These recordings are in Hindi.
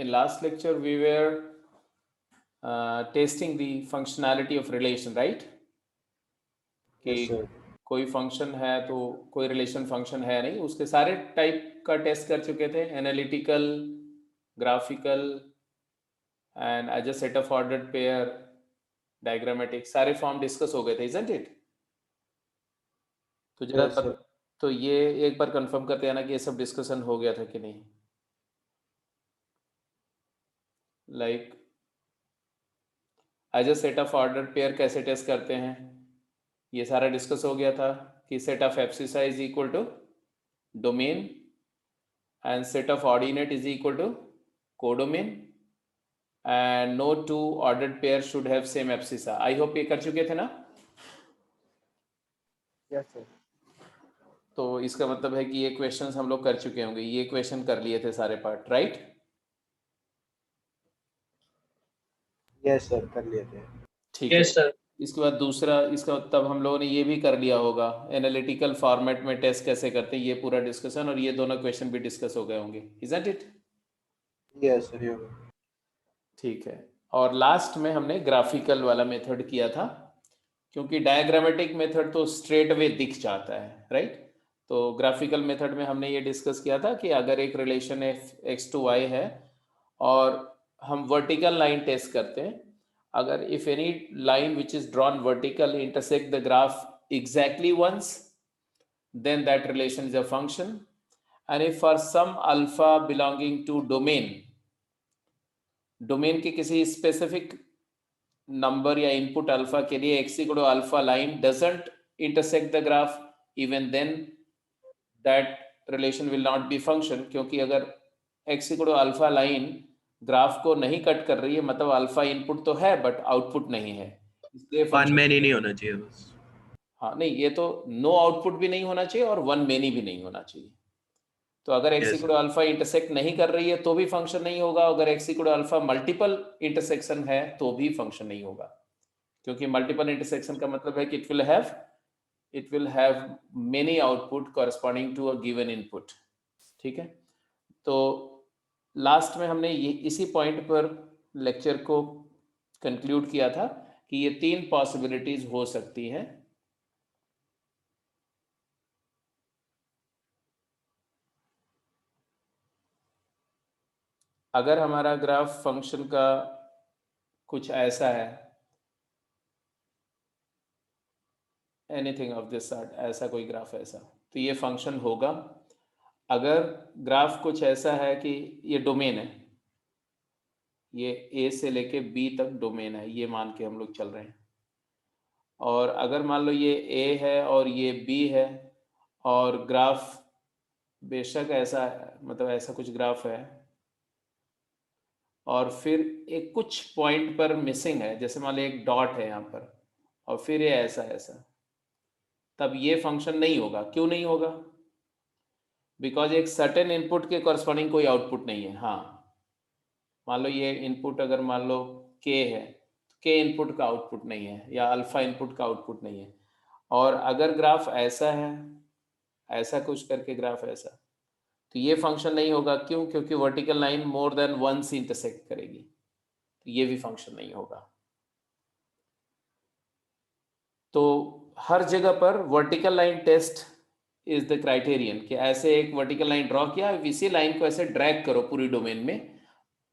in last lecture we were testing the functionality of relation, right? कि Yes, sir. कोई फंक्शन है तो कोई रिलेशन फंक्शन है नहीं, उसके सारे टाइप का टेस्ट कर चुके थे, analytical, graphical and as a set of ordered pair, diagrammatic, सारे फॉर्म डिस्कस हो गए थे, इजंट इट? तो जरा Yes, sir. तो ये एक बार कंफर्म करते हैं ना कि ये सब डिस्कशन हो गया था कि नहीं। Like as a set of order pair कैसे टेस्ट करते हैं, ये सारा डिस्कस हो गया था कि set of abscissa is equal to domain and set of ordinate is equal to codomain and no two ordered pair should have same abscissa. I hope ये कर चुके थे ना। Yes, sir. तो इसका मतलब है कि ये क्वेश्चंस हम लोग कर चुके होंगे, ये क्वेश्चन कर लिए थे सारे पार्ट, राइट? Yes, sir. कर लिए थे. ठीक है सर। इसके बाद दूसरा, इसका तब हम लोगों ने ये भी कर लिया होगा, एनालिटिकल फॉर्मेट में टेस्ट कैसे करते हैं, ये पूरा डिस्कशन, और ये दोनों क्वेश्चन भी डिस्कस हो गए होंगे, isn't it? Yes, sir. You. ठीक है। और लास्ट में हमने ग्राफिकल वाला मेथड किया था, क्योंकि डायग्रामेटिक मेथड तो स्ट्रेट अवे दिख जाता है, राइट? तो ग्राफिकल मेथड में हमने ये डिस्कस किया था कि अगर एक रिलेशन x to y है और हम वर्टिकल लाइन टेस्ट करते हैं, अगर if any line which is drawn vertical intersect the graph exactly once, then that relation is a function. And if for some alpha belonging to domain के किसी स्पेसिफिक नंबर या इनपुट अल्फा के लिए x equal to alpha line doesn't intersect the graph, even then that relation will not be function, क्योंकि अगर x equal to alpha line graph को नहीं कट कर रही है, मतलब अल्फा इनपुट तो है बट आउटपुट नहीं है, इसलिए वन मैनी नहीं होना चाहिए बस। हाँ नहीं, ये तो नो आउटपुट भी नहीं होना चाहिए और वन मेनी भी नहीं होना चाहिए। तो अगर x equal to alpha intersect नहीं कर रही है तो भी फंक्शन नहीं होगा, अगर x equal to alpha multiple intersection है तो भी फंक्शन नहीं होगा, क्योंकि मल्टीपल इंटरसेक्शन का मतलब है कि it will have many output corresponding to a given input. ठीक है, तो लास्ट में हमने ये इसी पॉइंट पर लेक्चर को कंक्लूड किया था कि ये तीन पॉसिबिलिटीज हो सकती हैं। अगर हमारा ग्राफ फंक्शन का कुछ ऐसा है, एनीथिंग ऑफ दिस सॉर्ट, ऐसा कोई ग्राफ ऐसा, तो ये फंक्शन होगा। अगर ग्राफ कुछ ऐसा है कि ये डोमेन है, ये ए से लेके बी तक डोमेन है, ये मान के हम लोग चल रहे हैं, और अगर मान लो ये ए है और ये बी है और ग्राफ बेशक ऐसा है, मतलब ऐसा कुछ ग्राफ है, और फिर एक कुछ पॉइंट पर मिसिंग है, जैसे मान लो एक डॉट है यहाँ पर और फिर ये ऐसा ऐसा, तब ये फंक्शन नहीं होगा। क्यों नहीं होगा? बिकॉज एक सर्टेन इनपुट के कॉरस्पॉन्डिंग कोई आउटपुट नहीं है। हाँ, मान लो ये इनपुट अगर मान लो k है, तो k इनपुट का आउटपुट नहीं है या अल्फा इनपुट का आउटपुट नहीं है, और अगर ग्राफ ऐसा है, ऐसा कुछ करके ग्राफ ऐसा, तो ये फंक्शन नहीं होगा। क्यों? क्योंकि vertical line more than once intersect करेगी, तो ये भी फंक्शन नहीं होगा। तो हर जगह पर vertical line test is the criterion, कि ऐसे एक वर्टिकल लाइन ड्रॉ किया, इसी लाइन को ऐसे ड्रैग करो पूरी डोमेन में,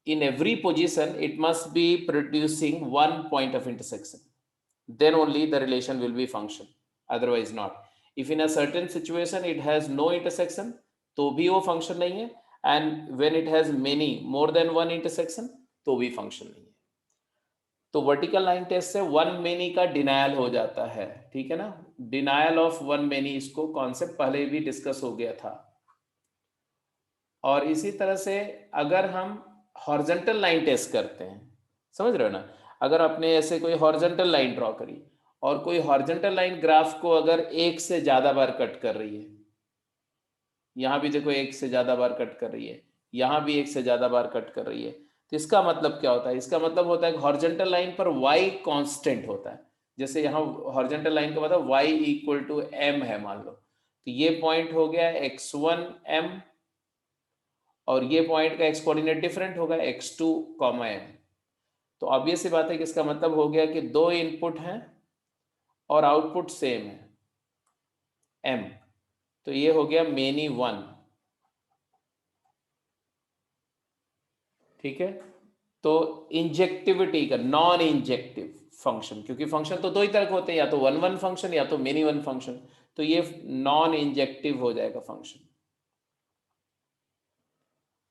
in every position it must be producing one point of intersection, then only the relation will be function, otherwise not. If in a certain situation it has no intersection, तो भी वो function नहीं है, and when it has many more than one intersection, तो भी function नहीं है। तो वर्टिकल लाइन टेस्ट से वन मेनी का डिनायल हो जाता है, ठीक है ना? डिनायल ऑफ वन मेनी, इसको कॉन्सेप्ट पहले भी डिस्कस हो गया था। और इसी तरह से अगर हम हॉरिजॉन्टल लाइन टेस्ट करते हैं, समझ रहे हो ना? अगर आपने ऐसे कोई हॉरिजॉन्टल लाइन ड्रॉ करी और कोई हॉरिजॉन्टल लाइन ग्राफ को अगर एक से ज्यादा बार कट कर रही है, यहां भी देखो एक से ज्यादा बार कट कर रही है, यहां भी एक से ज्यादा बार कट कर रही है, तो इसका मतलब क्या होता है? इसका मतलब होता है कि हॉरिजॉन्टल लाइन पर y कांस्टेंट होता है। जैसे यहाँ हॉरिजॉन्टल लाइन का मतलब y इक्वल टू m है मान लो, तो ये पॉइंट हो गया x1 m, और ये पॉइंट का एक्स कोऑर्डिनेट डिफरेंट होगा x2, m। तो ऑब्वियस सी बात है कि इसका मतलब हो गया कि दो इनपुट हैं और आउटपुट सेम है m। तो ये हो गया मेनी वन। ठीक है, तो इंजेक्टिविटी का नॉन इंजेक्टिव फंक्शन, क्योंकि फंक्शन तो दो ही तरह के होते हैं, या तो वन वन फंक्शन या तो मेनी वन फंक्शन, तो ये नॉन इंजेक्टिव हो जाएगा फंक्शन।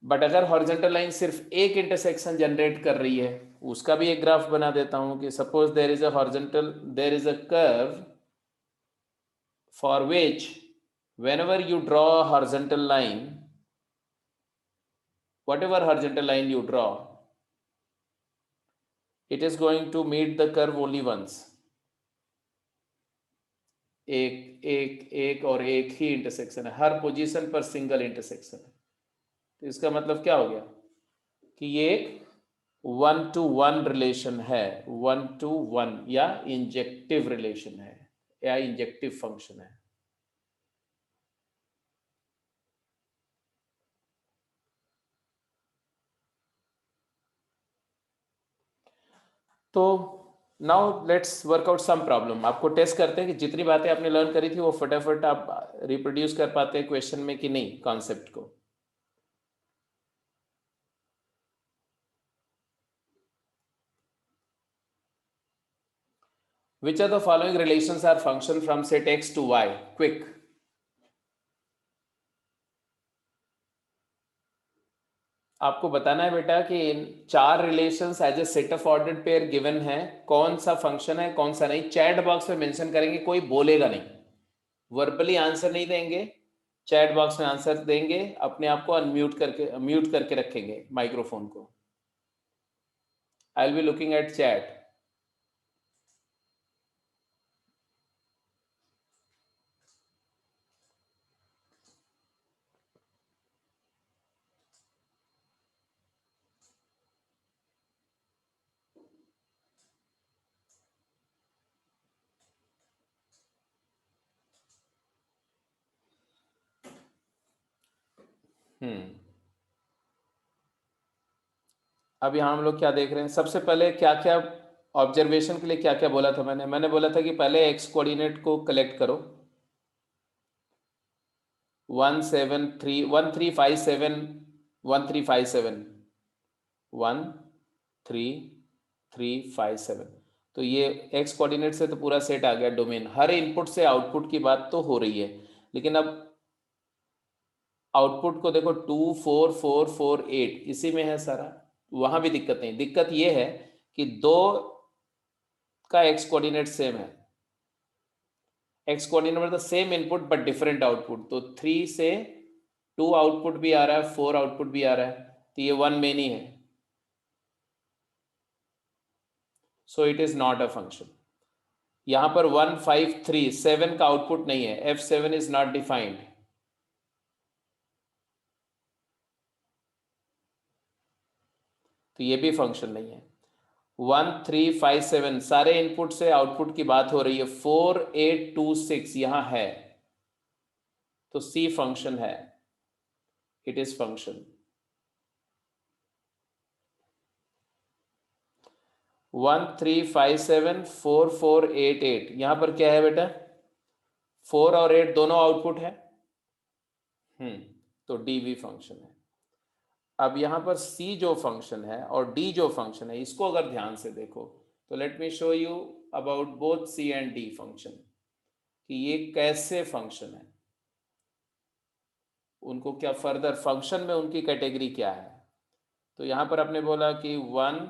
बट अगर हॉरिजॉन्टल लाइन सिर्फ एक इंटरसेक्शन जनरेट कर रही है, उसका भी एक ग्राफ बना देता हूं कि suppose there is a horizontal, there is a curve for which whenever you draw a horizontal line, whatever horizontal line you draw, it is going to meet the curve only once। एक एक एक और एक ही इंटरसेक्शन है, हर पोजीशन पर सिंगल इंटरसेक्शन है। तो इसका मतलब क्या हो गया कि ये एक 1-to-1 रिलेशन है, 1-to-1 या इंजेक्टिव रिलेशन है या इंजेक्टिव फंक्शन है। तो now let's work out some problem. आपको टेस्ट करते हैं कि जितनी बातें आपने लर्न करी थी वो फटाफट आप रिप्रोड्यूस कर पाते हैं क्वेश्चन में कि नहीं कॉन्सेप्ट को। Which of the following relations are function from set x to y? Quick. आपको बताना है बेटा कि इन चार relations as a set of ordered pair given है, कौन सा फंक्शन है कौन सा नहीं। चैट बॉक्स में मेंशन करेंगे, कोई बोलेगा नहीं, वर्बली आंसर नहीं देंगे, चैट बॉक्स में आंसर देंगे, अपने आप को अनम्यूट करके म्यूट करके रखेंगे माइक्रोफोन को। I will be looking at chat. अब यहाँ हम लोग क्या देख रहे हैं, सबसे पहले क्या क्या ऑब्जर्वेशन के लिए क्या क्या बोला था मैंने बोला था कि पहले एक्स कोऑर्डिनेट को कलेक्ट करो। 173 1357 1357 13357। तो ये एक्स कोऑर्डिनेट से तो पूरा सेट आ गया डोमेन। हर इनपुट से आउटपुट की बात तो हो रही है, लेकिन अब आउटपुट को देखो 2 4 4 4 8 इसी में है सारा, वहां भी दिक्कत नहीं। दिक्कत ये है कि दो का एक्स कोऑर्डिनेट सेम है, एक्स कोऑर्डिनेट मतलब same input but different output. तो 3 से 2 आउटपुट भी आ रहा है, 4 आउटपुट भी आ रहा है, तो ये वन मेनी है, so it is not a function. यहां पर 1 5 3 7 का आउटपुट नहीं है, F7 इज नॉट डिफाइंड, तो ये भी फंक्शन नहीं है। 1 3 5 7 सारे इनपुट से आउटपुट की बात हो रही है, 4 8 2 6 यहां है, तो C फंक्शन है, इट इज फंक्शन। 1 3 5 7 4 4 8 8 यहां पर क्या है बेटा, 4 और 8 दोनों आउटपुट है। तो D भी फंक्शन है। अब यहां पर C जो फंक्शन है और D जो फंक्शन है, इसको अगर ध्यान से देखो तो let me show you about both C and D function कि ये कैसे फंक्शन है, उनको क्या फर्दर फंक्शन में उनकी कैटेगरी क्या है। तो यहां पर आपने बोला कि 1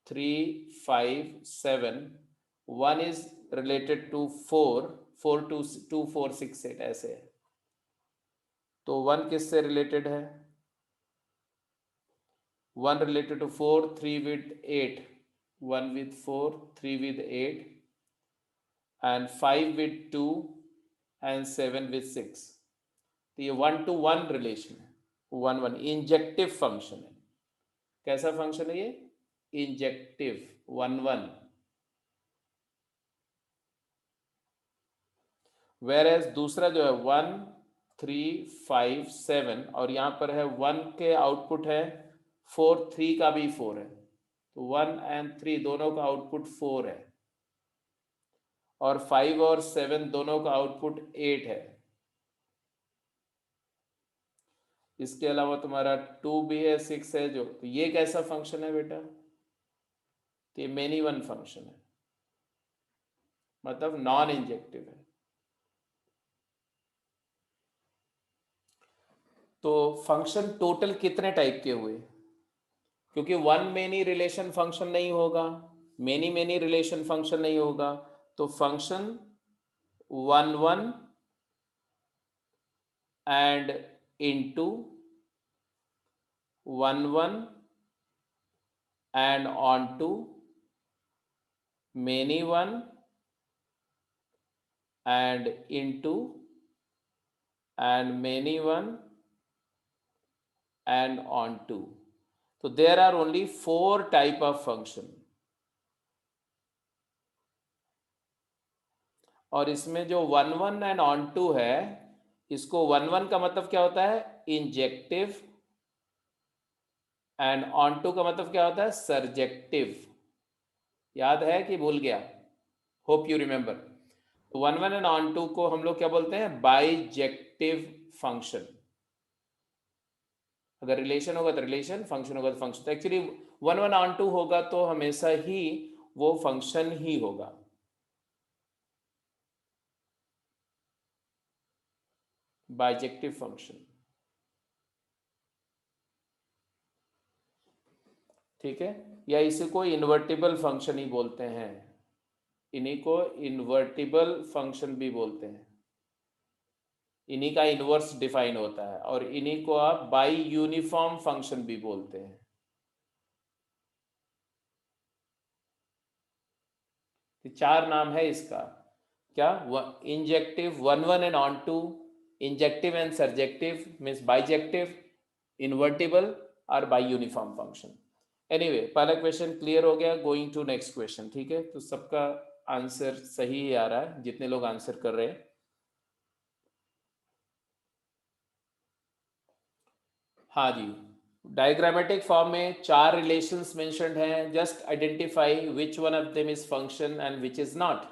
3 5 7 1 इज रिलेटेड टू 4 4 2 2 4 6 8 ऐसे है, तो 1 किससे रिलेटेड है, 1 related to 4 3 with 8 1 with 4 3 with 8 and 5 with 2 and 7 with 6। तो ये 1-to-1 रिलेशन है, 1 1 इंजेक्टिव फंक्शन है। कैसा फंक्शन है ये, इंजेक्टिव 1 1। वेयर एज दूसरा जो है 1 3 5 7 और यहाँ पर है 1 के आउटपुट है 4, 3 का भी 4 है, तो 1 and 3 दोनों का आउटपुट 4 है, और 5 और 7 दोनों का आउटपुट 8 है। इसके अलावा तुम्हारा 2 भी है, 6 है, जो तो ये कैसा फंक्शन है बेटा? तो ये मेनी वन फंक्शन है, मतलब नॉन इंजेक्टिव है। तो फंक्शन टोटल कितने टाइप के हुए? क्योंकि वन मेनी रिलेशन फंक्शन नहीं होगा, मेनी मेनी रिलेशन फंक्शन नहीं होगा, तो function 1 1 and into 1 1 and on to many one and into and many one and on to. So there are only 4 type of function, और इसमें जो 1 1 and on to है, इसको 1 1 का मतलब क्या होता है? इंजेक्टिव, एंड ऑन टू का मतलब क्या होता है? सर्जेक्टिव। याद है कि भूल गया? Hope you remember. 1 1 and onto को हम लोग क्या बोलते हैं? Bijective function. अगर रिलेशन होगा तो रिलेशन, फंक्शन होगा तो फंक्शन। तो एक्चुअली 1 1 ऑन टू होगा तो हमेशा ही वो फंक्शन ही होगा। बाइजेक्टिव फंक्शन, ठीक है? या इसी को इन्वर्टिबल फंक्शन ही बोलते हैं, इन्हीं को इन्वर्टिबल फंक्शन भी बोलते हैं। इन्हीं का इनवर्स डिफाइन होता है, और इन्हीं को आप बाई यूनिफॉर्म फंक्शन भी बोलते हैं। तो 4 नाम है इसका। क्या? Injective, 1 1 and onto, injective and surjective means bijective, invertible और बाई यूनिफॉर्म फंक्शन। एनीवे, पहला क्वेश्चन क्लियर हो गया। गोइंग टू नेक्स्ट क्वेश्चन, ठीक है? तो सबका आंसर सही ही आ रहा है, जितने लोग आंसर कर रहे हैं। हाँ जी, डायग्रामेटिक फॉर्म में 4 रिलेशंस मेंशन्ड हैं। Just identify which one of them is function and which is not.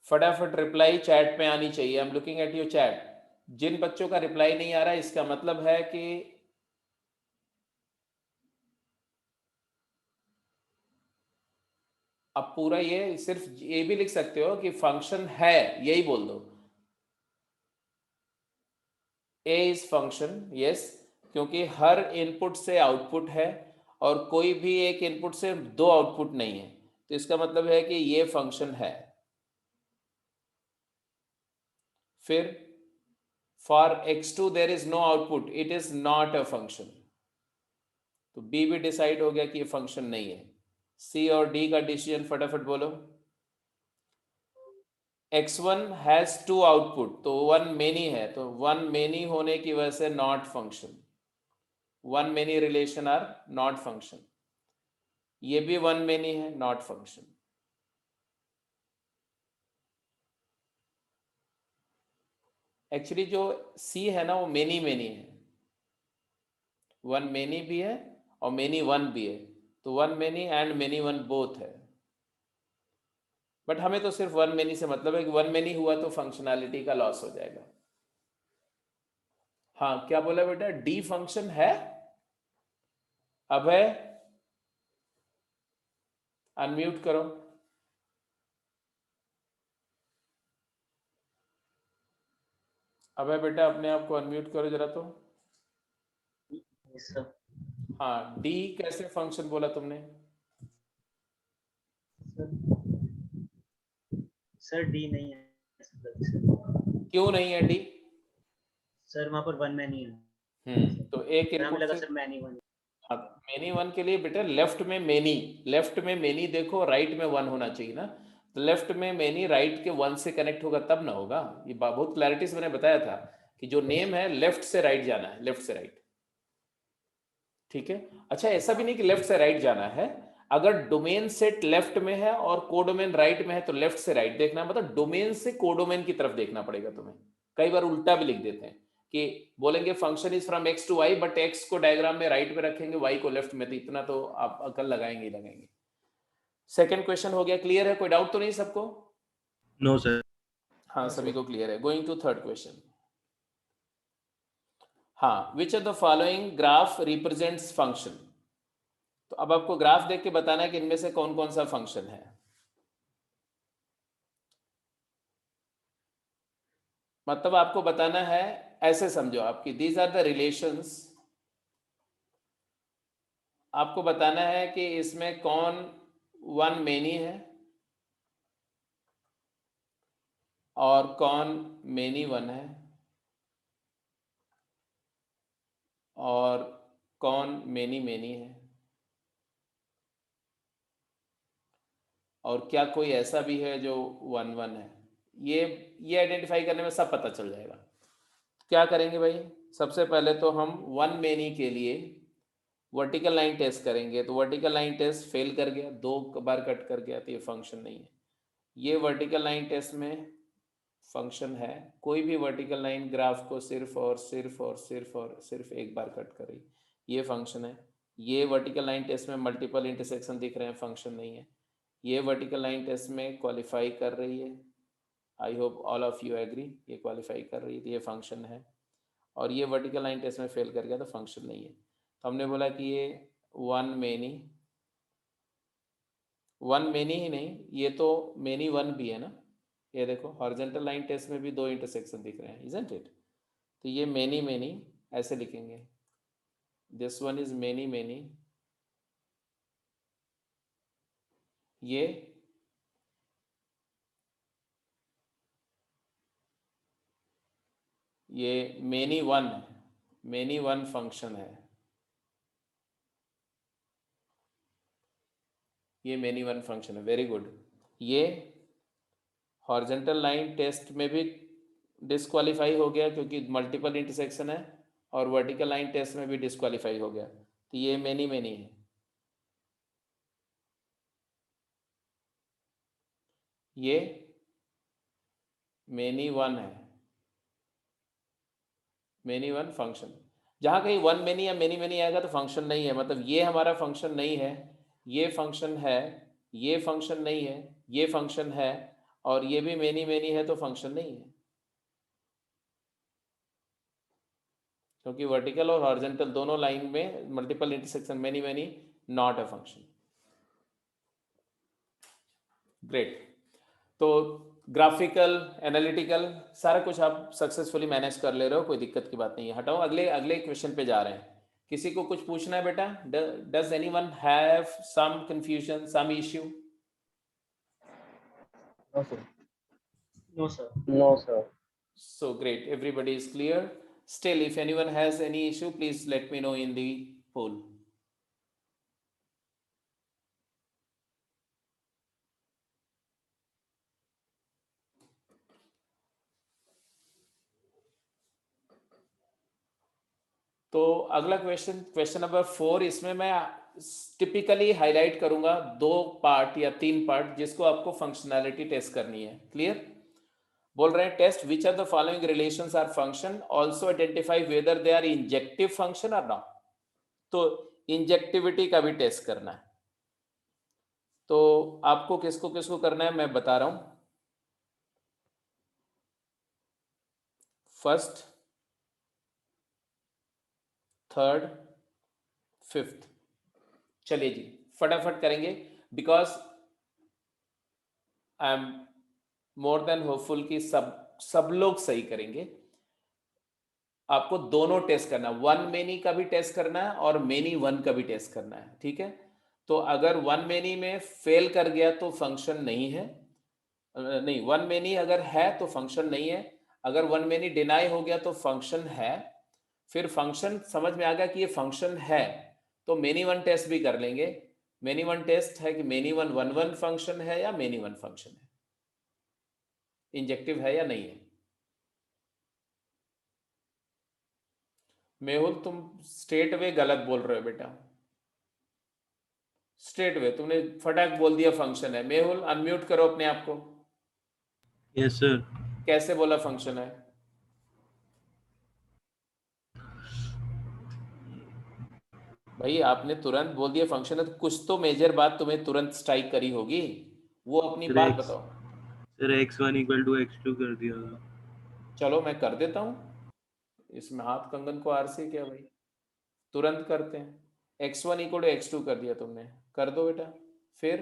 फटाफट रिप्लाई चैट में आनी चाहिए। I am looking at your chat. जिन बच्चों का रिप्लाई नहीं आ रहा है, इसका मतलब है कि अब पूरा ये सिर्फ ये भी लिख सकते हो कि फंक्शन है, यही बोल दो। ए इज फंक्शन, यस, क्योंकि हर इनपुट से आउटपुट है और कोई भी एक इनपुट से 2 आउटपुट नहीं है, तो इसका मतलब है कि ये फंक्शन है। फिर for x2 there is no output, it is not a function. तो बी भी डिसाइड हो गया कि ये फंक्शन नहीं है। सी और डी का डिसीजन फटाफट बोलो। x1 हैज 2 आउटपुट, तो 1 मेनी है, तो 1 मेनी होने की वजह से not function. 1 many relation are not function. ये भी 1 मेनी है, नॉट फंक्शन। एक्चुअली जो सी है ना, वो मेनी मेनी है। 1 मेनी भी है और मेनी 1 भी है, तो 1 मेनी एंड मेनी 1 बोथ है। बट हमें तो सिर्फ 1 मेनी से मतलब है कि 1 मेनी हुआ तो फंक्शनैलिटी का लॉस हो जाएगा। हाँ, क्या बोला बेटा? डी फंक्शन है। अभय, अनम्यूट करो। अभय बेटा, अपने आप को अनम्यूट करो जरा तो। सर हाँ, डी कैसे फंक्शन बोला तुमने? सर डी नहीं है क्यों नहीं है डी? सर, वहां पर 1 मैनी है। तो एक हमें इनपुट लगा से सर मैनी 1। हाँ, मेनी 1 के लिए बेटा लेफ्ट में मेनी, लेफ्ट में मेनी देखो, राइट में 1 होना चाहिए ना। तो लेफ्ट में मेनी राइट के 1 से कनेक्ट होगा तब ना होगा। ये बहुत क्लैरिटी से मैंने बताया था कि जो नेम है लेफ्ट से राइट जाना है, लेफ्ट से राइट, ठीक है? अच्छा, ऐसा भी नहीं कि लेफ्ट से राइट जाना है, अगर डोमेन सेट लेफ्ट में है और कोडोमेन राइट में है तो लेफ्ट से राइट देखना है, मतलब डोमेन से कोडोमेन की तरफ देखना पड़ेगा तुम्हें। कई बार उल्टा भी लिख देते हैं कि बोलेंगे function is from X to Y, but X को डायग्राम में राइट पे रखेंगे, वाई को लेफ्ट में, तो इतना तो आप अकल लगाएंगे ही लगाएंगे। सेकंड क्वेश्चन हो गया, क्लियर है? कोई डाउट तो नहीं सबको? No sir. हाँ सभी को क्लियर है। Going to third question. हाँ, which of the following graph represents function. तो अब आपको ग्राफ देख के बताना है कि इनमें से कौन कौन सा फंक्शन है। मतलब आपको बताना है, ऐसे समझो आपकी दीज आर द रिलेशंस, आपको बताना है कि इसमें कौन वन मेनी है और कौन मेनी वन है और कौन मेनी मेनी है, और क्या कोई ऐसा भी है जो वन वन है। ये आइडेंटिफाई करने में सब पता चल जाएगा। क्या करेंगे भाई, सबसे पहले तो हम वन मेनी के लिए वर्टिकल लाइन टेस्ट करेंगे। तो वर्टिकल लाइन टेस्ट फेल कर गया, 2 बार कट कर गया, तो ये फंक्शन नहीं है। ये वर्टिकल लाइन टेस्ट में फंक्शन है। कोई भी वर्टिकल लाइन ग्राफ को सिर्फ और सिर्फ और सिर्फ और सिर्फ एक बार कट कर रही, ये फंक्शन है। ये वर्टिकल लाइन टेस्ट में मल्टीपल इंटरसेक्शन दिख रहे हैं, फंक्शन नहीं है। ये वर्टिकल लाइन टेस्ट में क्वालिफाई कर रही है, I hope all of you agree, ये क्वालिफाई कर रही है, तो ये फंक्शन है। और ये वर्टिकल लाइन टेस्ट में फेल कर गया तो फंक्शन नहीं है। तो हमने बोला कि ये वन मेनी ही नहीं, ये तो मेनी वन भी है ना। ये देखो हॉरिजॉन्टल लाइन टेस्ट में भी 2 इंटरसेक्शन दिख रहे हैं, इजंट इट? तो ये मेनी ऐसे लिखेंगे, दिस वन इज मेनी, ये मेनी वन फंक्शन है, ये मेनी वन फंक्शन है, वेरी गुड। ये हॉरिजॉन्टल लाइन टेस्ट में भी डिस्क्वालीफाई हो गया क्योंकि मल्टीपल इंटरसेक्शन है, और वर्टिकल लाइन टेस्ट में भी डिस्क्वालीफाई हो गया, तो ये मेनी है। ये मेनी वन है, मेनी वन फंक्शन। जहाँ कहीं वन मेनी या मेनी आएगा तो फंक्शन नहीं है, मतलब ये हमारा फंक्शन नहीं है, ये फंक्शन है, ये फंक्शन नहीं है, ये फंक्शन है, और ये भी मेनी है तो फंक्शन नहीं है, क्योंकि वर्टिकल और हॉरिजॉन्टल दोनों लाइन में multiple intersection many not a function. Great. तो ग्राफिकल एनालिटिकल सारा कुछ आप सक्सेसफुली मैनेज कर ले रहे हो, कोई दिक्कत की बात नहीं है। हटाओ, अगले अगले क्वेश्चन पे जा रहे हैं। किसी को कुछ पूछना है बेटा? Does anyone have some confusion, some issue? No sir. No sir. No sir. So great, everybody is clear. Still, if anyone has any issue, please let me know in the poll. तो अगला क्वेश्चन नंबर 4, इसमें मैं टिपिकली हाईलाइट करूंगा 2 पार्ट या 3 पार्ट जिसको आपको फंक्शनैलिटी टेस्ट करनी है। क्लियर? बोल रहे हैं test which are the following relations are function, also identify whether they are injective function और नॉट। तो इंजेक्टिविटी का भी टेस्ट करना है। तो आपको किसको किसको करना है मैं बता रहा हूं। First, third, fifth. चलिए जी फटाफट करेंगे, because I am more than hopeful कि सब लोग सही करेंगे। आपको दोनों टेस्ट करना है, वन मेनी का भी टेस्ट करना है और मेनी वन का भी टेस्ट करना है, ठीक है? तो अगर वन मेनी में फेल कर गया तो फंक्शन नहीं है, नहीं, वन मेनी अगर है तो फंक्शन नहीं है, अगर वन मेनी डिनाई हो गया तो फंक्शन है। फिर फंक्शन समझ में आ गया कि ये फंक्शन है, तो मेनी वन टेस्ट भी कर लेंगे। मेनी वन टेस्ट है कि मेनी वन वन फंक्शन है या मेनी वन फंक्शन है, इंजेक्टिव है या नहीं है। मेहुल तुम स्ट्रेट वे गलत बोल रहे हो बेटा, स्ट्रेट वे तुमने फटाक बोल दिया फंक्शन है। मेहुल अनम्यूट करो अपने आप को। Yes sir. कैसे बोला फंक्शन है? भाई आपने तुरंत बोल दिया फंक्शन है, तो कुछ तो मेजर बात तुम्हें तुरंत स्ट्राइक करी होगी, वो अपनी सर बात x बताओ। Sir x1 equal to x2 कर दिया था। चलो मैं कर देता हूँ, इसमें हाथ कंगन को आर से क्या भाई, तुरंत करते हैं। x1 इक्वल टू x2 कर दिया तुमने, कर दो बेटा। फिर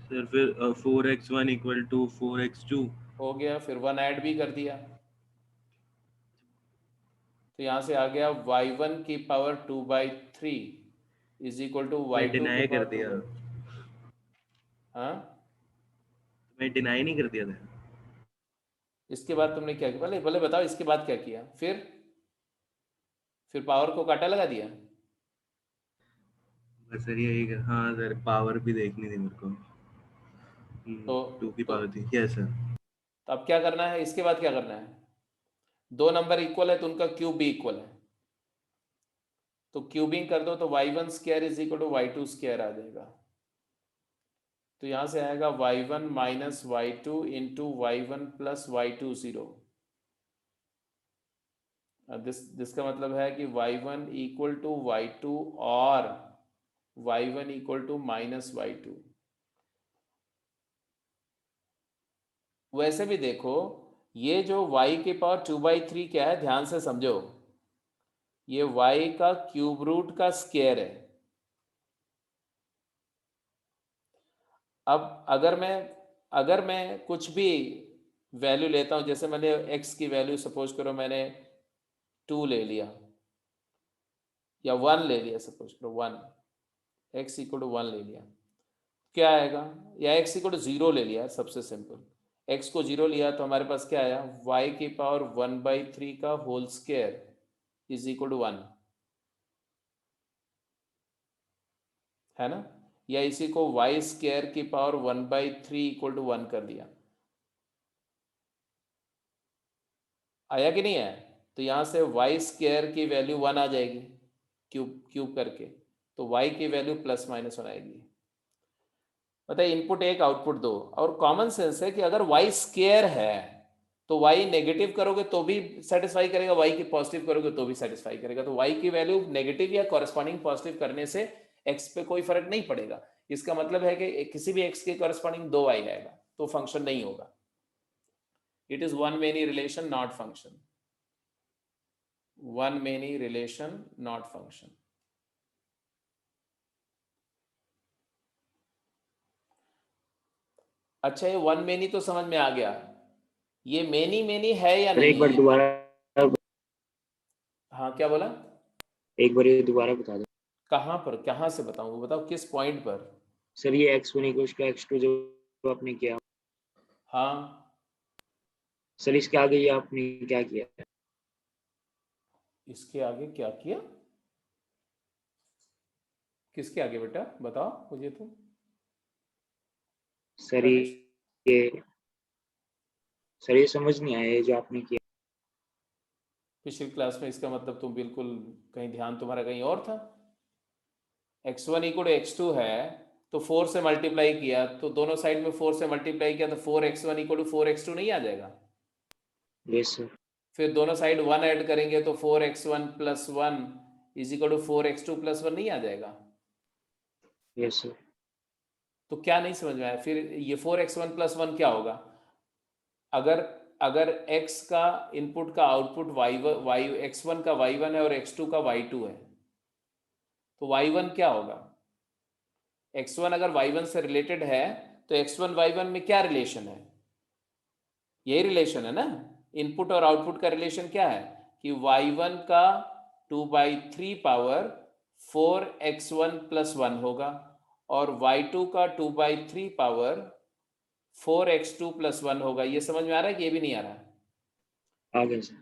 सर फिर 4x1 इक्वल टू 4x2। हो गया, फिर 1 ऐड भी कर दिया, तो यहाँ से आ गया y1 की पावर 2/3 इज इक्वल टू मैं y2 की डिनाई कर पावर दिया, 2/3। हाँ, मैं डिनाई नहीं कर दिया था। इसके बाद तुमने क्या किया, भले भले बताओ इसके बाद क्या किया? फिर पावर को काटा लगा दिया। बस सर यही हाँ सर, पावर भी देखनी थी मेरे को। तो 2 की तो पावर थी। Yes sir. तो अब क्या करना है, इसके बाद क्या करना है? दो नंबर इक्वल है तो उनका क्यूब भी इक्वल है, तो क्यूबिंग कर दो तो y1 square is equal to y2 square आ जाएगा। तो यहाँ से आएगा y1 minus y2 into y1 plus y2 0। जिसका मतलब है कि y1 इक्वल टू y2 और y1 equal to minus y2। वैसे भी देखो, ये जो y की पावर 2/3 क्या है, ध्यान से समझो, ये y का क्यूब रूट का स्क्वायर है। अब अगर मैं कुछ भी वैल्यू लेता हूं, जैसे मैंने x की वैल्यू सपोज करो मैंने 2 ले लिया या 1 ले लिया, सपोज करो 1, x इक्वल टू 1 ले लिया, क्या आएगा? या x इक्वल टू 0 ले लिया, सबसे सिंपल, x को 0 लिया तो हमारे पास क्या आया, y की पावर 1/3 का whole square is equal to 1, है ना? या इसी को y स्क्वायर की पावर 1/3 इक्वल टू 1 कर दिया, आया कि नहीं आया? तो यहाँ से y स्क्वायर की वैल्यू 1 आ जाएगी, क्यूब क्यूब करके, तो y की वैल्यू प्लस माइनस 1 आएगी। पता है, इनपुट एक आउटपुट दो, और कॉमन सेंस है कि अगर y स्क्वायर है तो y नेगेटिव करोगे तो भी सेटिस्फाई करेगा, y की पॉजिटिव करोगे तो भी सेटिस्फाई करेगा। तो y की वैल्यू नेगेटिव या कॉरेस्पॉन्डिंग पॉजिटिव करने से x पे कोई फर्क नहीं पड़ेगा। इसका मतलब है कि किसी भी x के कॉरेस्पॉन्डिंग 2y आएगा तो फंक्शन नहीं होगा। It is one many relation not function, one many relation not function. अच्छा, ये वन मेनी तो समझ में आ गया, ये मेनी मेनी है या नहीं एक बार है? दोबारा, हाँ, क्या बोला? एक बार ये दोबारा बता दो कहाँ पर, कहाँ से बताऊँ, बताओ किस पॉइंट पर? सर। ये x1 इक्वल टू x2 जो आपने किया, हाँ, सर इसके आगे ये आपने क्या किया है? इसके आगे क्या किया? किसके आगे बेटा, बताओ मुझे तो। सर रमेश, ये सर ये समझ नहीं आया ये जो आपने किया। पिछली क्लास में इसका मतलब तुम बिल्कुल कहीं, ध्यान तुम्हारा कहीं और था। x1 इक्वल टू x2 है तो 4 से मल्टीप्लाई किया, तो दोनों साइड में 4 से मल्टीप्लाई किया तो 4x1 इक्वल टू 4x2 नहीं आ जाएगा? Yes sir. फिर दोनों साइड 1 ऐड करेंगे तो 4x1 plus 1 is equal to 4x2 plus 1 नहीं आ जाएगा? Yes sir. तो क्या नहीं समझ में आया? फिर ये 4x1 प्लस 1 क्या होगा? अगर अगर x का इनपुट का आउटपुट y x1 का y1 है और x2 का y2 है, तो y1 क्या होगा? x1 अगर y1 से रिलेटेड है तो x1 y1 में क्या रिलेशन है? यही रिलेशन है ना, इनपुट और आउटपुट का रिलेशन क्या है कि y1 का 2/3 पावर 4x1 प्लस 1 होगा और y2 का 2/3 पावर 4x2 प्लस 1 होगा। ये समझ में आ रहा है कि ये भी नहीं आ रहा है? आ गया सर।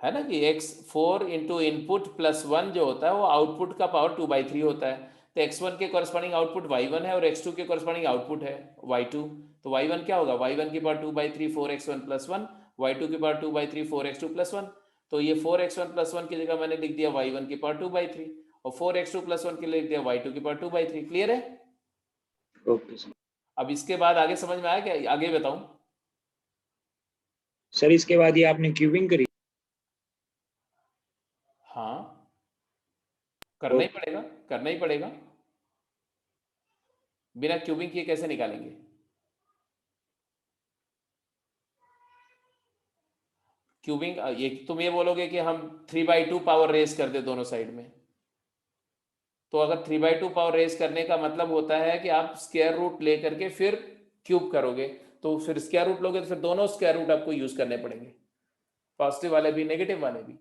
है ना कि x4 इंटू इनपुट प्लस 1 जो होता है वो आउटपुट का पावर 2/3 होता है। तो x1 के कॉरस्पॉन्डिंग आउटपुट y1 है और x2 के कॉरस्पॉन्डिंग आउटपुट है y2। तो y1 क्या होगा? y1 की पावर 2/3 4x1 प्लस 1, y2 की पावर 2/3 4x2 प्लस 1। तो ये 4x1 प्लस 1 की जगह मैंने लिख दिया y1 की पावर 2/3, और 4x2 + 1 के लिए लिख दिया y2⁴ क्लियर है? Okay sir. अब इसके बाद आगे समझ में आया क्या? आगे बताऊं? सर इसके बाद ये आपने क्यूबिंग करी? हाँ, करना ही पड़ेगा, करना ही पड़ेगा। बिना क्यूबिंग किए कैसे निकालेंगे? क्यूबिंग, ये तुम ये बोलोगे कि हम 3/2 पावर रेज कर दे दोनों साइड में, तो अगर 3/2 पावर रेज करने का मतलब होता है कि आप स्क्वायर रूट लेकर के फिर क्यूब करोगे, तो फिर स्क्वायर रूट लोगे तो फिर दोनों स्क्वायर रूट आपको यूज करने पड़ेंगे, पॉजिटिव वाले भी नेगेटिव वाले भी।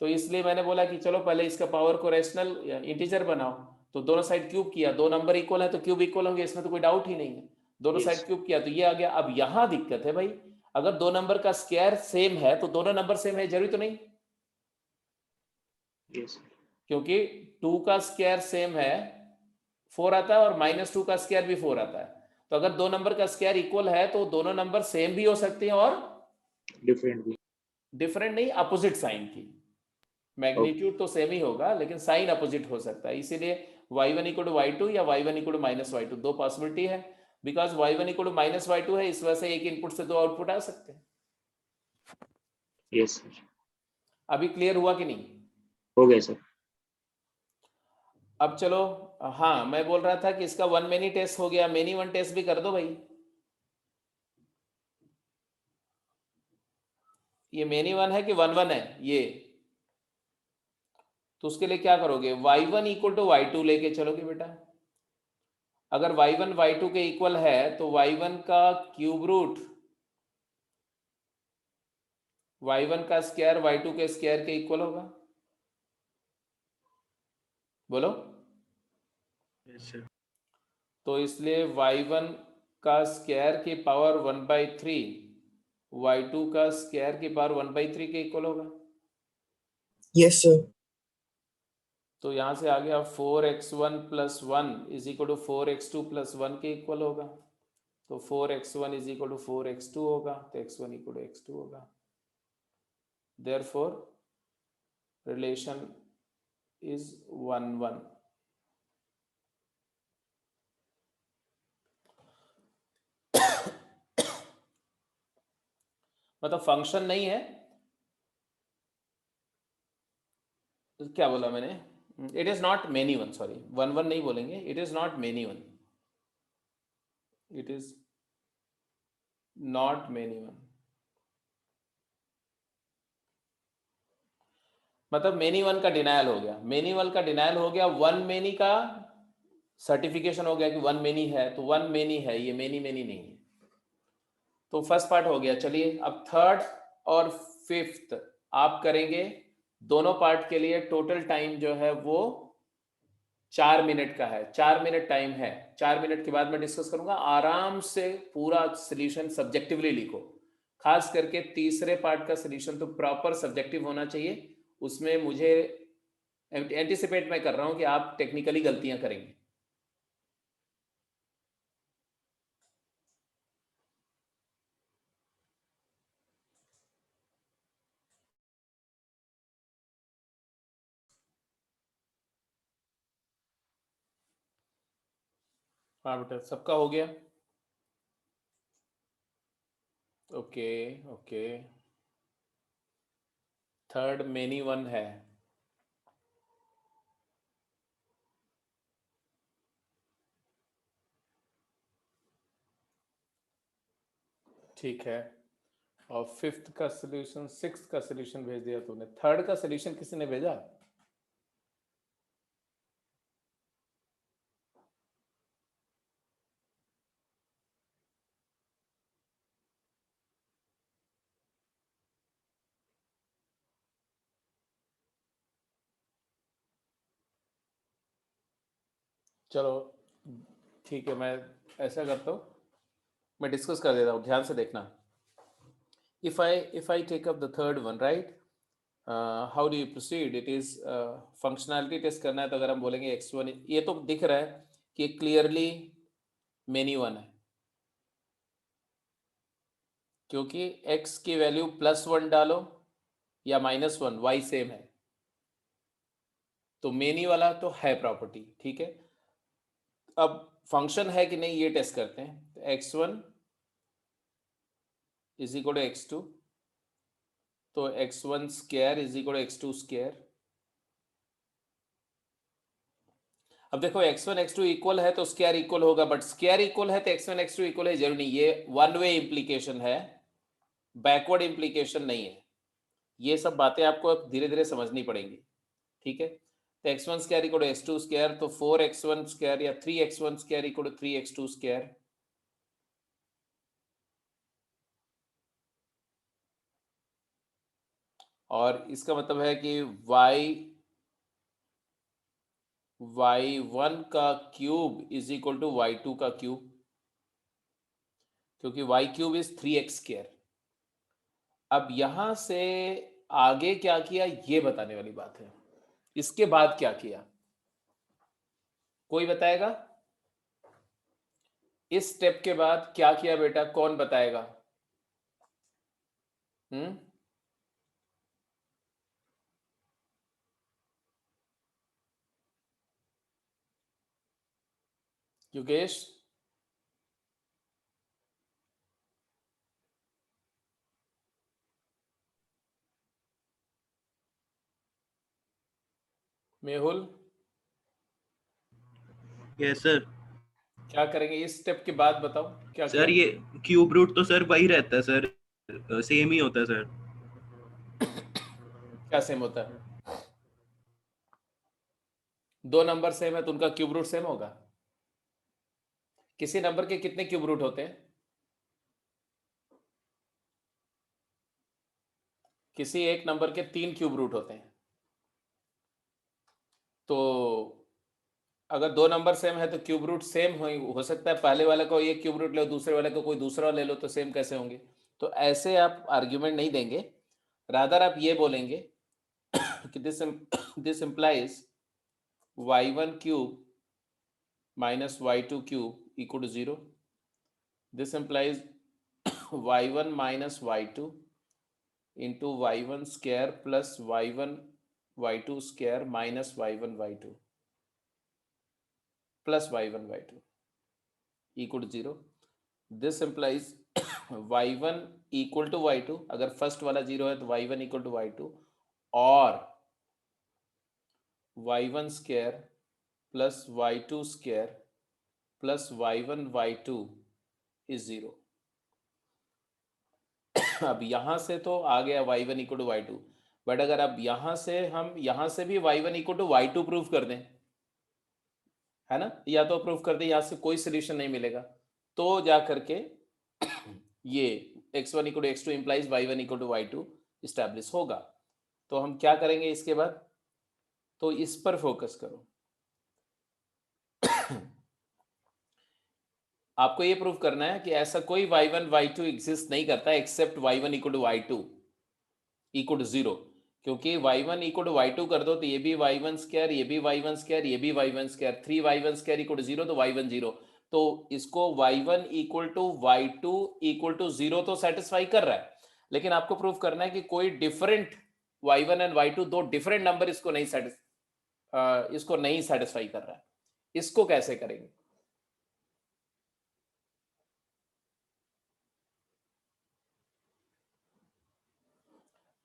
तो इसलिए मैंने बोला कि चलो पहले इसका पावर को रेशनल इंटीजर बनाओ, तो दोनों साइड क्यूब किया, दो नंबर इक्वल है तो क्यूब इक्वल होंगे, इसमें तो कोई डाउट ही नहीं है। दोनों Yes. साइड क्यूब किया तो ये आ गया। अब यहां दिक्कत है भाई, अगर दो नंबर का स्क्वायर सेम है तो दोनों नंबर सेम है, जरूरी तो नहीं, यस क्योंकि 2 का स्क्वायर सेम है 4 आता है और -2 का स्क्वायर भी 4 आता है। तो अगर दो नंबर का स्क्वायर इक्वल है तो दोनों नंबर सेम भी हो सकते हैं और डिफरेंट भी। डिफरेंट नहीं, अपोजिट साइन की। मैग्नीट्यूड तो सेम ही होगा लेकिन साइन अपोजिट हो सकता है, इसीलिए y1 = y2 या y1 = -y2 दो पॉसिबिलिटी है। बिकॉज y1 = -y2 है, इस वजह से एक इनपुट से दो आउटपुट आ सकते हैं। यस सर, अभी क्लियर हुआ कि नहीं? हो गया सर। अब चलो, हाँ मैं बोल रहा था कि इसका वन मेनी टेस्ट हो गया, मेनी वन टेस्ट भी कर दो भाई। ये मेनी वन है कि वन वन है ये, तो उसके लिए क्या करोगे, y1 = y2 लेके चलोगे बेटा। अगर y1 y2 के इक्वल है तो y1 का क्यूब रूट y1 का स्क्वायर y2 के स्क्वायर के इक्वल होगा, बोलो। Yes, sir. तो इसलिए y1 का स्क्वायर की पावर 1/3 y2 का स्क्वायर की पावर 1/3 के इक्वल होगा। Yes, sir. तो यहां से आ गया 4x1 + 1 = 4x2 + 1 के इक्वल होगा। तो 4x1 = 4x2 होगा, तो x1 = x2 होगा। Therefore relation is 1:1। मतलब फंक्शन नहीं है, तो क्या बोला मैंने, it is not many one, sorry 1:1 नहीं बोलेंगे, it is not many one, it is not many one. मतलब मेनी वन का डिनायल हो गया, मेनी वन का डिनायल हो गया, वन मेनी का सर्टिफिकेशन हो गया कि वन मेनी है, तो वन मेनी है, ये मेनी मेनी नहीं है। तो फर्स्ट पार्ट हो गया। चलिए अब थर्ड और फिफ्थ आप करेंगे, दोनों पार्ट के लिए टोटल टाइम जो है वो 4 मिनट का है, 4 मिनट टाइम है। 4 मिनट के बाद मैं डिस्कस करूंगा, आराम से पूरा सोल्यूशन सब्जेक्टिवली लिखो, खास करके तीसरे पार्ट का सोल्यूशन तो प्रॉपर सब्जेक्टिव होना चाहिए। उसमें मुझे एंटिसिपेट मैं कर रहा हूं कि आप टेक्निकली गलतियां करेंगे। हाँ बेटा, सबका हो गया? Okay okay, third many one है। ठीक है, और फिफ्थ का सोल्यूशन, सिक्स्थ का सोल्यूशन भेज दिया तूने, थर्ड का सोल्यूशन किसी ने भेजा? चलो ठीक है, मैं ऐसा करता हूँ, मैं डिस्कस कर देता हूँ, ध्यान से देखना। if I take up the third one, right, how do you proceed? It is functionality test करना है, तो अगर हम बोलेंगे x1, ये तो दिख रहा है कि क्लियरली मेनी वन है, क्योंकि x की वैल्यू +1 डालो या -1, y सेम है, तो मेनी वाला तो है प्रॉपर्टी, ठीक है। अब फंक्शन है कि नहीं ये टेस्ट करते हैं। x1 is equal to x2, तो x1 square is equal to x2 square. अब देखो x1 x2 इक्वल है तो स्क्वायर इक्वल होगा, बट स्क्वायर इक्वल है तो x1 x2 इक्वल है जरूरी नहीं, ये वन वे इम्प्लीकेशन है, बैकवर्ड इम्प्लीकेशन नहीं है। ये सब बातें आपको धीरे धीरे समझनी पड़ेंगी, ठीक है। तो x1 square equal to x2 square, तो 4x1 स्क्वायर या 3x1 square equal to 3x2 square. और इसका मतलब है कि y1 का cube is equal to y2 का क्यूब, क्योंकि y cube is 3x square. अब यहां से आगे क्या किया ये बताने वाली बात है। इसके बाद क्या किया कोई बताएगा? इस स्टेप के बाद क्या किया बेटा, कौन बताएगा? Yogesh, Mehul, yes sir. क्या करेंगे इस स्टेप के बाद, बताओ क्या सर किया? ये क्यूब रूट तो सर वही रहता है सर, सेम ही होता है सर। क्या सेम होता है? दो नंबर सेम है तो उनका क्यूब रूट सेम होगा? किसी नंबर के कितने क्यूब रूट होते हैं? किसी एक नंबर के 3 क्यूब रूट होते हैं। तो अगर दो नंबर सेम है तो क्यूब रूट सेम हो सकता है, पहले वाले को एक क्यूब रूट लो, दूसरे वाले को कोई दूसरा ले लो, तो सेम कैसे होंगे? तो ऐसे आप आर्ग्यूमेंट नहीं देंगे, रादर आप ये बोलेंगे कि this implies y1 cube minus y2 cube equal to 0। This implies y1 minus y2 into y1 square plus y1 y2 square minus y1 y2 plus y1 y2 equal to 0। This implies y1 equal to y2, अगर फर्स्ट वाला 0 है तो y1 इक्वल टू y2 और y1 square plus y2 square plus y1 y2 is 0। अब यहां से तो आ गया y1 equal to y2, but अगर अब यहां से हम यहां से भी y1 equal to y2 prove कर दें, है ना, या तो प्रूव कर दें, यहां से कोई सोल्यूशन नहीं मिलेगा, तो जा करके ये x1 equal to x2 implies y1 equal to y2 establish होगा। तो हम क्या करेंगे इसके बाद, तो इस पर फोकस करो। आपको ये प्रूव करना है कि ऐसा कोई y1 y2 एग्जिस्ट नहीं करता except y1 equal to y2 equal to 0, क्योंकि y1 इक्वल टू y2 कर दो तो ये भी y1 स्क्वायर, ये भी y1 स्क्वायर, ये भी y1 square, 3y1 square equal to 0 तो y1 0, तो इसको y1 equal to y2 equal to 0 तो सेटिस्फाई कर रहा है, लेकिन आपको प्रूव करना है कि कोई डिफरेंट y1 एंड y2 दो डिफरेंट नंबर इसको नहीं सेटिस्फाई कर रहा है। इसको कैसे करेंगे?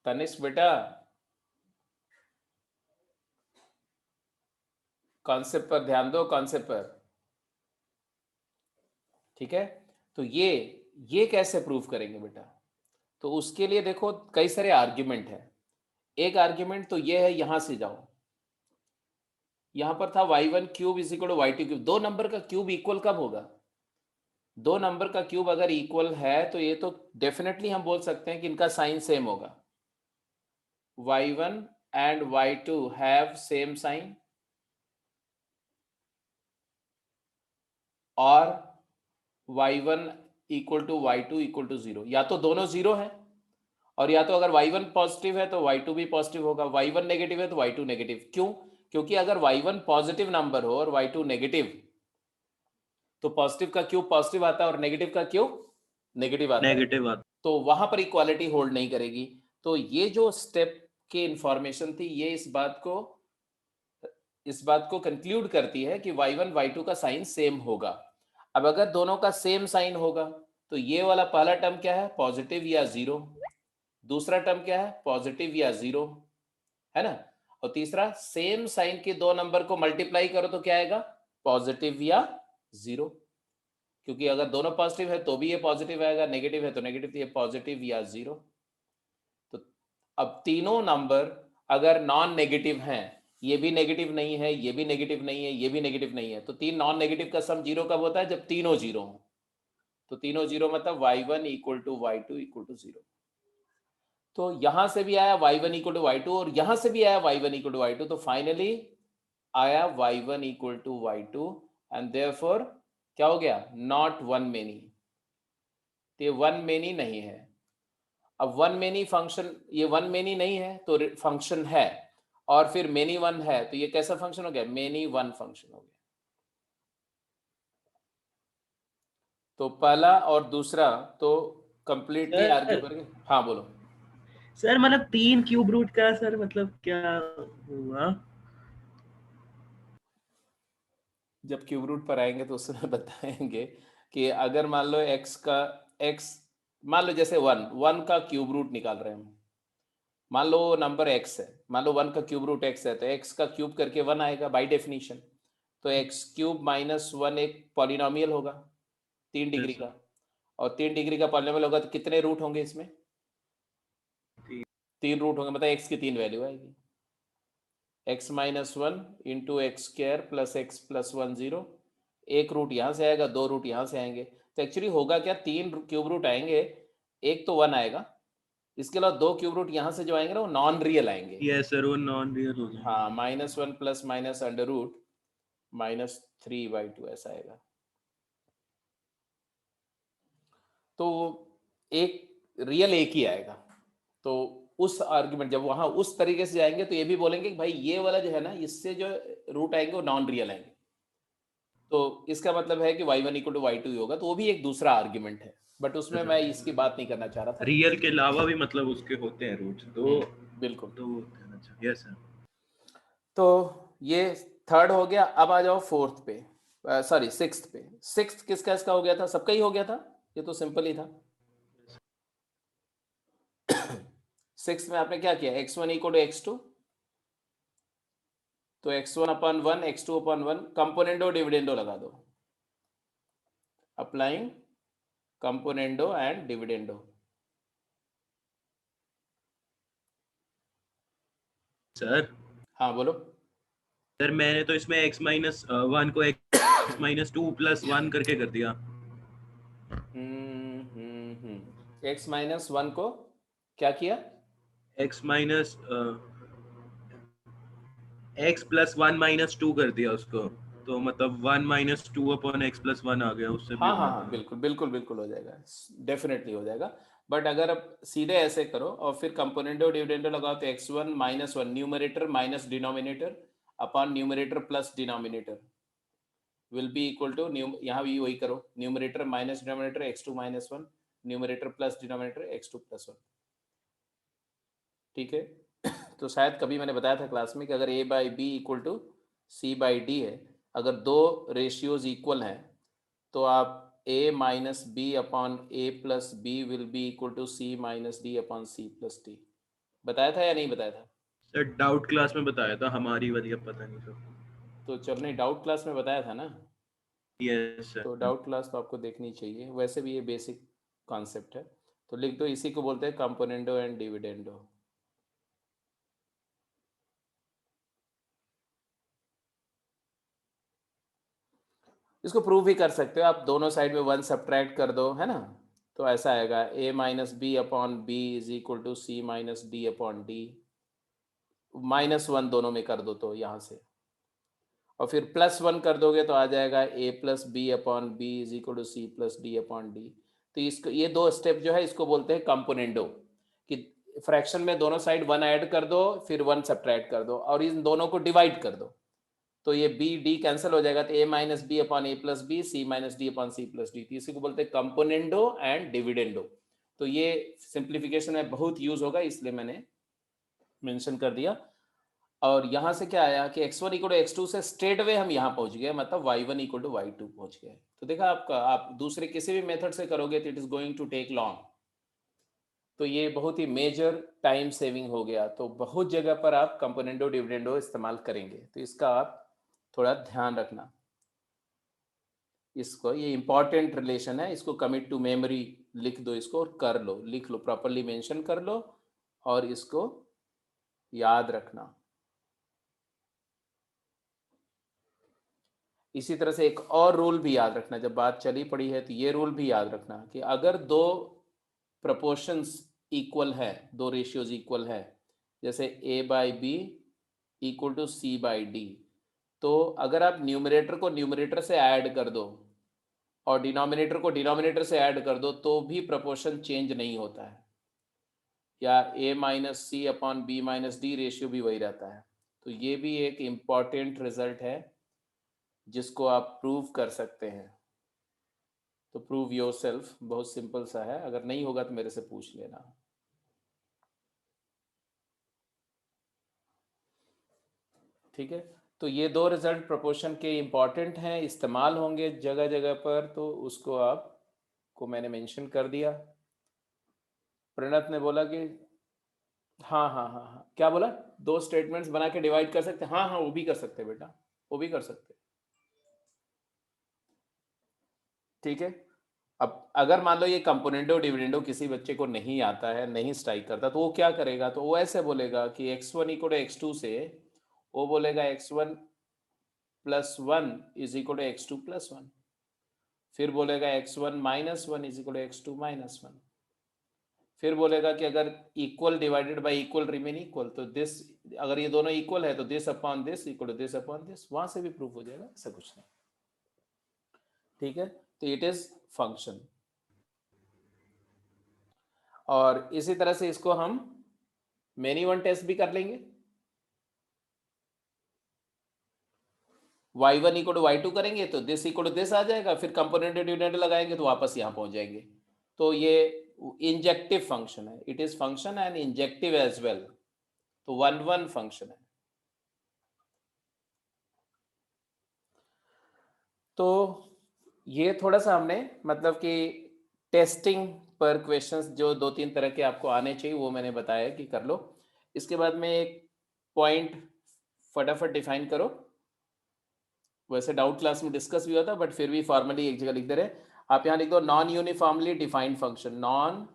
तनिष्क बेटा, कॉन्सेप्ट पर ध्यान दो, कॉन्सेप्ट पर, ठीक है। तो ये कैसे प्रूव करेंगे बेटा? तो उसके लिए देखो कई सारे आर्ग्यूमेंट है। एक आर्ग्यूमेंट तो ये है, यहां से जाओ, यहां पर था y1 cube is equal to y2 cube. दो नंबर का क्यूब इक्वल कब होगा? दो नंबर का क्यूब अगर इक्वल है तो ये तो डेफिनेटली हम बोल सकते हैं कि इनका साइन सेम होगा। y1 and y2 have same sign, और y1 equal to y2 equal to 0, या तो दोनों 0 है, और या तो अगर y1 पॉजिटिव है तो y2 भी पॉजिटिव होगा, y1 नेगेटिव है तो y2 नेगेटिव। क्यों? क्योंकि अगर y1 पॉजिटिव नंबर हो और y2 नेगेटिव, तो पॉजिटिव का क्यूब पॉजिटिव आता है और नेगेटिव का क्यूब नेगेटिव आता है, नेगेटिव आता तो वहां पर इक्वालिटी होल्ड नहीं करेगी। तो ये जो स्टेप की इंफॉर्मेशन थी, ये इस बात को इस बात को कंक्लूड करती है कि y1 y2 का साइन सेम होगा। अब अगर दोनों का सेम साइन होगा तो ये वाला पहला टर्म क्या है, पॉजिटिव या जीरो, दूसरा टर्म क्या है, पॉजिटिव या जीरो, है ना, और तीसरा सेम साइन के दो नंबर को मल्टीप्लाई करो तो क्या आएगा, पॉजिटिव या जीरो, क्योंकि अगर दोनों पॉजिटिव है तो भी ये पॉजिटिव आएगा, नेगेटिव है तो नेगेटिव, तो ये पॉजिटिव या जीरो। तो अब तीनों नंबर अगर नॉन नेगेटिव हैं, ये भी नेगेटिव नहीं है, ये भी नेगेटिव नहीं है, ये भी नेगेटिव नहीं है, तो तीन नॉन नेगेटिव का सम जीरो कब होता है, जब तीनों जीरो हो। तो तीनों जीरो मतलब y1 equal to y2 equal to zero. तो यहां से भी आया y1 इक्वल टू y2 और यहां से भी आया y1 इक्वल टू y2, तो फाइनली आया y1 equal to y2 and therefore क्या हो गया, नॉट वन मेनी। तो ये वन मेनी नहीं है। अब वन मेनी फंक्शन, ये वन मेनी नहीं है तो फंक्शन है, और फिर मेनी वन है तो ये कैसा फंक्शन हो गया, मेनी वन फंक्शन हो गया। तो पहला और दूसरा तो कंप्लीटली सर। आर्ग्यू करके, हाँ बोलो सर मतलब 3 क्यूब रूट का सर मतलब क्या हुआ? जब क्यूब रूट पर आएंगे तो उसमें बताएंगे कि अगर मान लो x का x, मान लो जैसे वन का क्यूब रूट निकाल रहे हैं हम, मान लो नंबर x है, मान लो 1 का क्यूब रूट x है, तो x का क्यूब करके 1 आएगा बाय डेफिनेशन। तो x क्यूब माइनस 1 एक पॉलिनोमियल होगा 3 डिग्री Yes, का, और 3 डिग्री का पॉलिनोमियल होगा तो कितने रूट होंगे इसमें, 3 रूट होंगे, मतलब x की 3 वैल्यू आएगी, x minus 1 into x square plus x plus 1 0, एक रूट यहाँ से आएगा, दो रूट यहाँ से आएंगे, तो एक्चुअली होगा क्या, 3 क्यूब रूट आएंगे, एक तो 1 आएगा, इसके अलावा 2 क्यूब रूट यहाँ से जो आएंगे ना वो नॉन रियल आएंगे। यस सर, वो नॉन रियल हो जाएंगे। हाँ, -1 प्लस माइनस अंडर रूट -3/2 ऐसा आएगा। तो एक रियल एक ही आएगा। तो उस आर्ग्यूमेंट जब वहां उस तरीके से जाएंगे तो ये भी बोलेंगे कि भाई ये वाला जो है ना, इससे जो रूट आएंगे वो नॉन रियल आएंगे, तो इसका मतलब है कि y1 इक्वल टू y2 ही होगा, तो वो भी एक दूसरा आर्ग्यूमेंट है, बट उसमें मैं इसकी बात नहीं करना चाह रहा था। रियल के अलावा भी मतलब उसके होते हैं रूट्स, तो बिल्कुल। तो वो होते हैं। अच्छा यस सर। तो ये थर्ड हो गया। अब आ जाओ फोर्थ पे, सॉरी सिक्स्थ पे। सिक्स्थ किसका इसका हो गया था, सबका ही हो गया था, ये तो सिंपल ही था। सिक्स में आपने क्या किया, x1 इक्वल टू x2, तो x1 upon 1 x2 upon 1, componendo dividendo लगा दो, applying componendo and dividendo. Sir हाँ बोलो। सर मैंने तो इसमें x-1 को x-2 प्लस 1 करके कर दिया। x माइनस 1 को क्या किया, x minus x plus 1 minus 2 कर दिया उसको, तो मतलब 1 माइनस 2 अपॉन x प्लस 1 आ गया, उससे भी हाँ हाँ होना हाँ था। बिल्कुल बिल्कुल बिल्कुल हो जाएगा, डेफिनेटली हो जाएगा। बट अगर आप सीधे ऐसे करो और फिर कंपोनेंडो डिविडेंडो लगाओ तो x1 minus 1 numerator minus denominator upon numerator plus denominator will be equal to यहाँ भी वही करो, numerator minus denominator x2 minus 1 numerator plus denominator x2 plus 1। ठीक है। तो शायद कभी मैंने बताया था क्लास में कि अगर a by b equal to c by d है, अगर दो रेशियोज इक्वल हैं तो आप a minus b upon a plus b will be equal to c minus d upon c plus d. बताया था या नहीं बताया था? सर डाउट क्लास में बताया था, हमारी वाली अब पता नहीं सर। तो चल नहीं, डाउट क्लास में बताया था ना, यस तो सर। डाउट क्लास तो आपको देखनी चाहिए, वैसे भी ये बेसिक कॉन्सेप्ट है। तो लिख दो, इसी को बोलते हैं कंपोनेंडो एंड डिविडेंडो। इसको प्रूव भी कर सकते हो आप, दोनों साइड में 1 सब्ट्रैक्ट कर दो, है ना, तो ऐसा आएगा a minus b upon b is equal to c minus d upon d, -1 दोनों में कर दो तो यहाँ से, और फिर +1 कर दोगे तो आ जाएगा a plus b upon b is equal to c plus d upon d. तो इसको, ये दो स्टेप जो है इसको बोलते हैं कंपोनेंडो, कि फ्रैक्शन में दोनों साइड 1 ऐड कर दो फिर 1 सब्ट्रैक्ट कर दो और इन दोनों को डिवाइड कर दो, तो ये बी डी कैंसिल हो जाएगा, तो a minus b upon a plus b c minus d upon c plus d, इसी को बोलते हैं कंपोनेंडो एंड डिविडेंडो। तो ये सिंप्लीफिकेशन में बहुत यूज होगा इसलिए मैंने मेंशन कर दिया। और यहाँ से क्या आया कि x1 इक्वल टू x2 से स्ट्रेट वे हम यहाँ पहुंच गए, मतलब y1 इक्वल टू y2 पहुंच गए। तो देखा आपका, आप दूसरे किसी भी मेथड से करोगे तो it is going to take long, तो ये बहुत ही मेजर टाइम सेविंग हो गया। तो बहुत जगह पर आप कंपोनेंडो डिविडेंडो इस्तेमाल करेंगे, तो इसका आप थोड़ा ध्यान रखना। इसको, ये इंपॉर्टेंट रिलेशन है, इसको कमिट टू मेमोरी लिख दो, इसको और कर लो, लिख लो, प्रॉपरली मेंशन कर लो और इसको याद रखना। इसी तरह से एक और रूल भी याद रखना, जब बात चली पड़ी है तो ये रूल भी याद रखना कि अगर दो प्रपोर्शंस इक्वल है, दो रेशियोज इक्वल है, जैसे a by b equal to c by d, तो अगर आप न्यूमरेटर को न्यूमरेटर से ऐड कर दो और डिनोमिनेटर को डिनोमिनेटर से ऐड कर दो तो भी प्रपोर्शन चेंज नहीं होता है, या a minus c upon b minus d ratio भी वही रहता है। तो ये भी एक इम्पॉर्टेंट रिजल्ट है जिसको आप प्रूव कर सकते हैं। तो प्रूव योरसेल्फ, बहुत सिंपल सा है, अगर नहीं होगा तो मेरे से पूछ लेना। ठीक है, तो ये दो रिजल्ट प्रोपोर्शन के इम्पॉर्टेंट हैं, इस्तेमाल होंगे जगह जगह पर, तो उसको आपको मैंने मेंशन कर दिया। प्रणत ने बोला कि हाँ हाँ हाँ हाँ, क्या बोला, दो स्टेटमेंट्स बना के डिवाइड कर सकते हैं? हाँ हाँ, वो भी कर सकते हैं बेटा, वो भी कर सकते हैं। ठीक है, अब अगर मान लो ये कंपोनेंडो डिविडेंडो किसी बच्चे को नहीं आता है, नहीं स्ट्राइक करता, तो वो क्या करेगा? तो वो ऐसे बोलेगा कि x1 इक्वल टू x2 से वो बोलेगा x1 plus 1 is equal to x2 plus 1, फिर बोलेगा x1 minus 1 is equal to x2 minus 1, फिर बोलेगा कि अगर equal divided by equal remain equal, तो दिस, अगर ये दोनों इक्वल है तो this upon this equal to this upon this, वहां से भी प्रूफ हो जाएगा, ऐसा कुछ नहीं। ठीक है, तो इट इज फंक्शन। और इसी तरह से इसको हम मेनी वन टेस्ट भी कर लेंगे। y1 इक्वल टू y2 करेंगे तो दिस इक्वल टू दिस आ जाएगा, फिर कंपोनेंट डिविडेंड लगाएंगे तो वापस यहाँ पहुंच जाएंगे। तो ये इंजेक्टिव फंक्शन है, it is function and injective as well, तो वन वन फंक्शन है। तो ये थोड़ा सा हमने, मतलब कि टेस्टिंग पर क्वेश्चंस जो दो तीन तरह के आपको आने चाहिए वो मैंने बताया कि कर लो। इसके बाद में एक पॉइंट फटाफट डिफाइन करो, वैसे डाउट क्लास में डिस्कस भी होता बट फिर भी फॉर्मली एक जगह लिख दे रहे, आप यहाँ लिख दो non uniformly defined function, non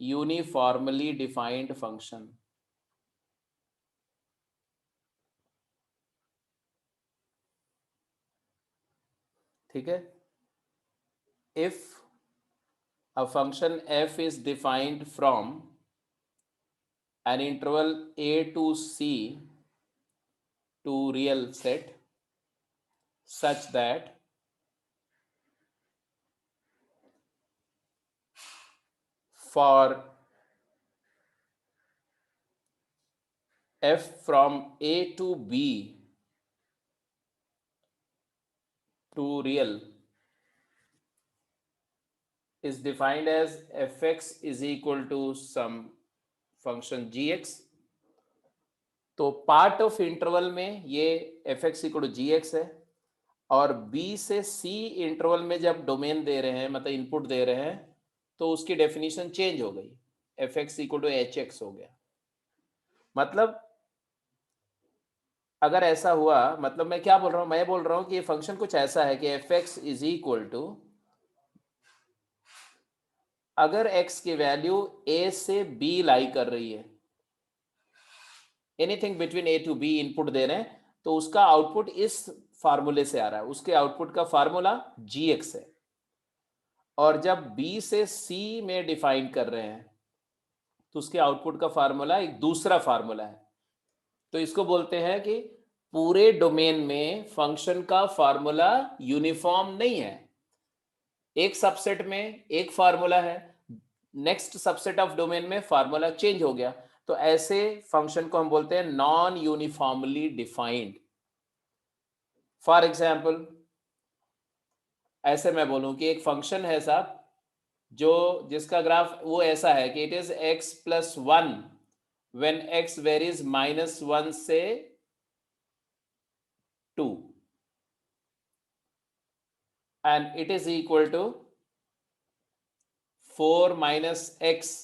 uniformly defined function. ठीक है, if a function f is defined from an interval a to c to real set such that for f from a to b to real is defined as fx is equal to some function gx, तो पार्ट ऑफ इंटरवल में ये fx इक्वल टू gx है, और b से c इंटरवल में जब डोमेन दे रहे हैं, मतलब इनपुट दे रहे हैं, तो उसकी डेफिनेशन चेंज हो गई, fx इक्वल टू hx हो गया। मतलब अगर ऐसा हुआ, मतलब मैं क्या बोल रहा हूं, मैं बोल रहा हूं कि ये फंक्शन कुछ ऐसा है कि fx इज इक्वल टू, अगर x की वैल्यू a से b लाई कर रही है, anything between a to b input दे रहे हैं, तो उसका आउटपुट इस फार्मूले से आ रहा है, उसके आउटपुट का फार्मूला gx है। और जब b से c में डिफाइन कर रहे हैं तो उसके आउटपुट का फार्मूला एक दूसरा फार्मूला है। तो इसको बोलते हैं कि पूरे डोमेन में फंक्शन का फार्मूला यूनिफॉर्म नहीं है, एक सबसेट में एक फार्मूला है, नेक्स्ट सबसेट ऑफ डोमेन में फार्मूला चेंज हो गया, तो ऐसे फंक्शन को हम बोलते हैं non uniformly defined. For example, ऐसे मैं बोलूं कि एक फंक्शन है साहब, जो जिसका ग्राफ वो ऐसा है कि it is x plus 1 when x varies -1 से 2 and it is equal to 4 minus x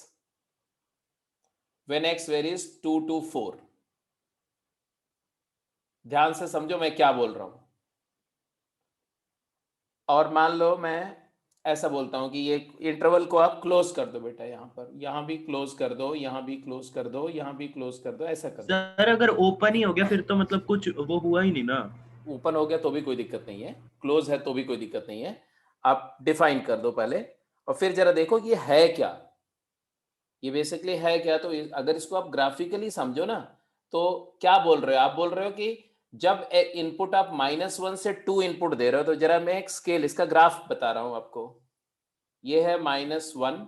when x varies 2 to 4. ध्यान से समझो मैं क्या बोल रहा हूं. और मान लो मैं ऐसा बोलता हूं कि ये इंटरवल को आप क्लोज कर दो बेटा, यहां पर, यहां भी क्लोज कर दो, यहां भी क्लोज कर दो, यहां भी क्लोज कर दो, ऐसा कर दो. सर अगर ओपन ही हो गया फिर तो मतलब कुछ वो हुआ ही नहीं ना. ओपन हो गया तो भी कोई दिक्कत नहीं है, क्लोज है तो भी कोई दिक्कत नहीं है. आप डिफाइन कर दो पहले और फिर जरा देखो कि ये है क्या, ये बेसिकली है क्या. तो अगर इसको आप ग्राफिकली समझो ना, तो क्या बोल रहे हो आप? बोल रहे हो कि जब इनपुट आप -1 से 2 इनपुट दे रहे हो, तो जरा मैं एक स्केल, इसका ग्राफ बता रहा हूं आपको. ये है -1,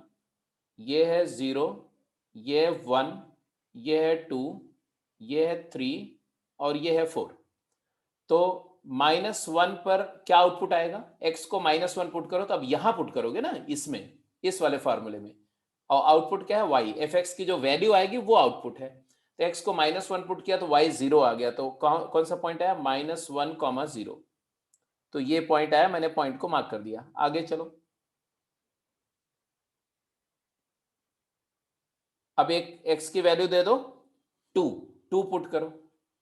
ये है 0, ये है 1, ये है 2, ये है 3 और ये है 4. तो -1 पर क्या आउटपुट आएगा? x को -1 पुट करो तो अब यहां पुट करोगे ना, इसमें, इस वाले फार्मूले में, और आउटपुट क्या है? y. fx की जो वैल्यू आएगी वो आउटपुट है. तो x को -1 पुट किया तो y 0 आ गया. तो कौन सा पॉइंट आया? -1, 0. तो ये पॉइंट आया, मैंने पॉइंट को मार्क कर दिया. आगे चलो. अब एक x की वैल्यू दे दो 2 पुट करो.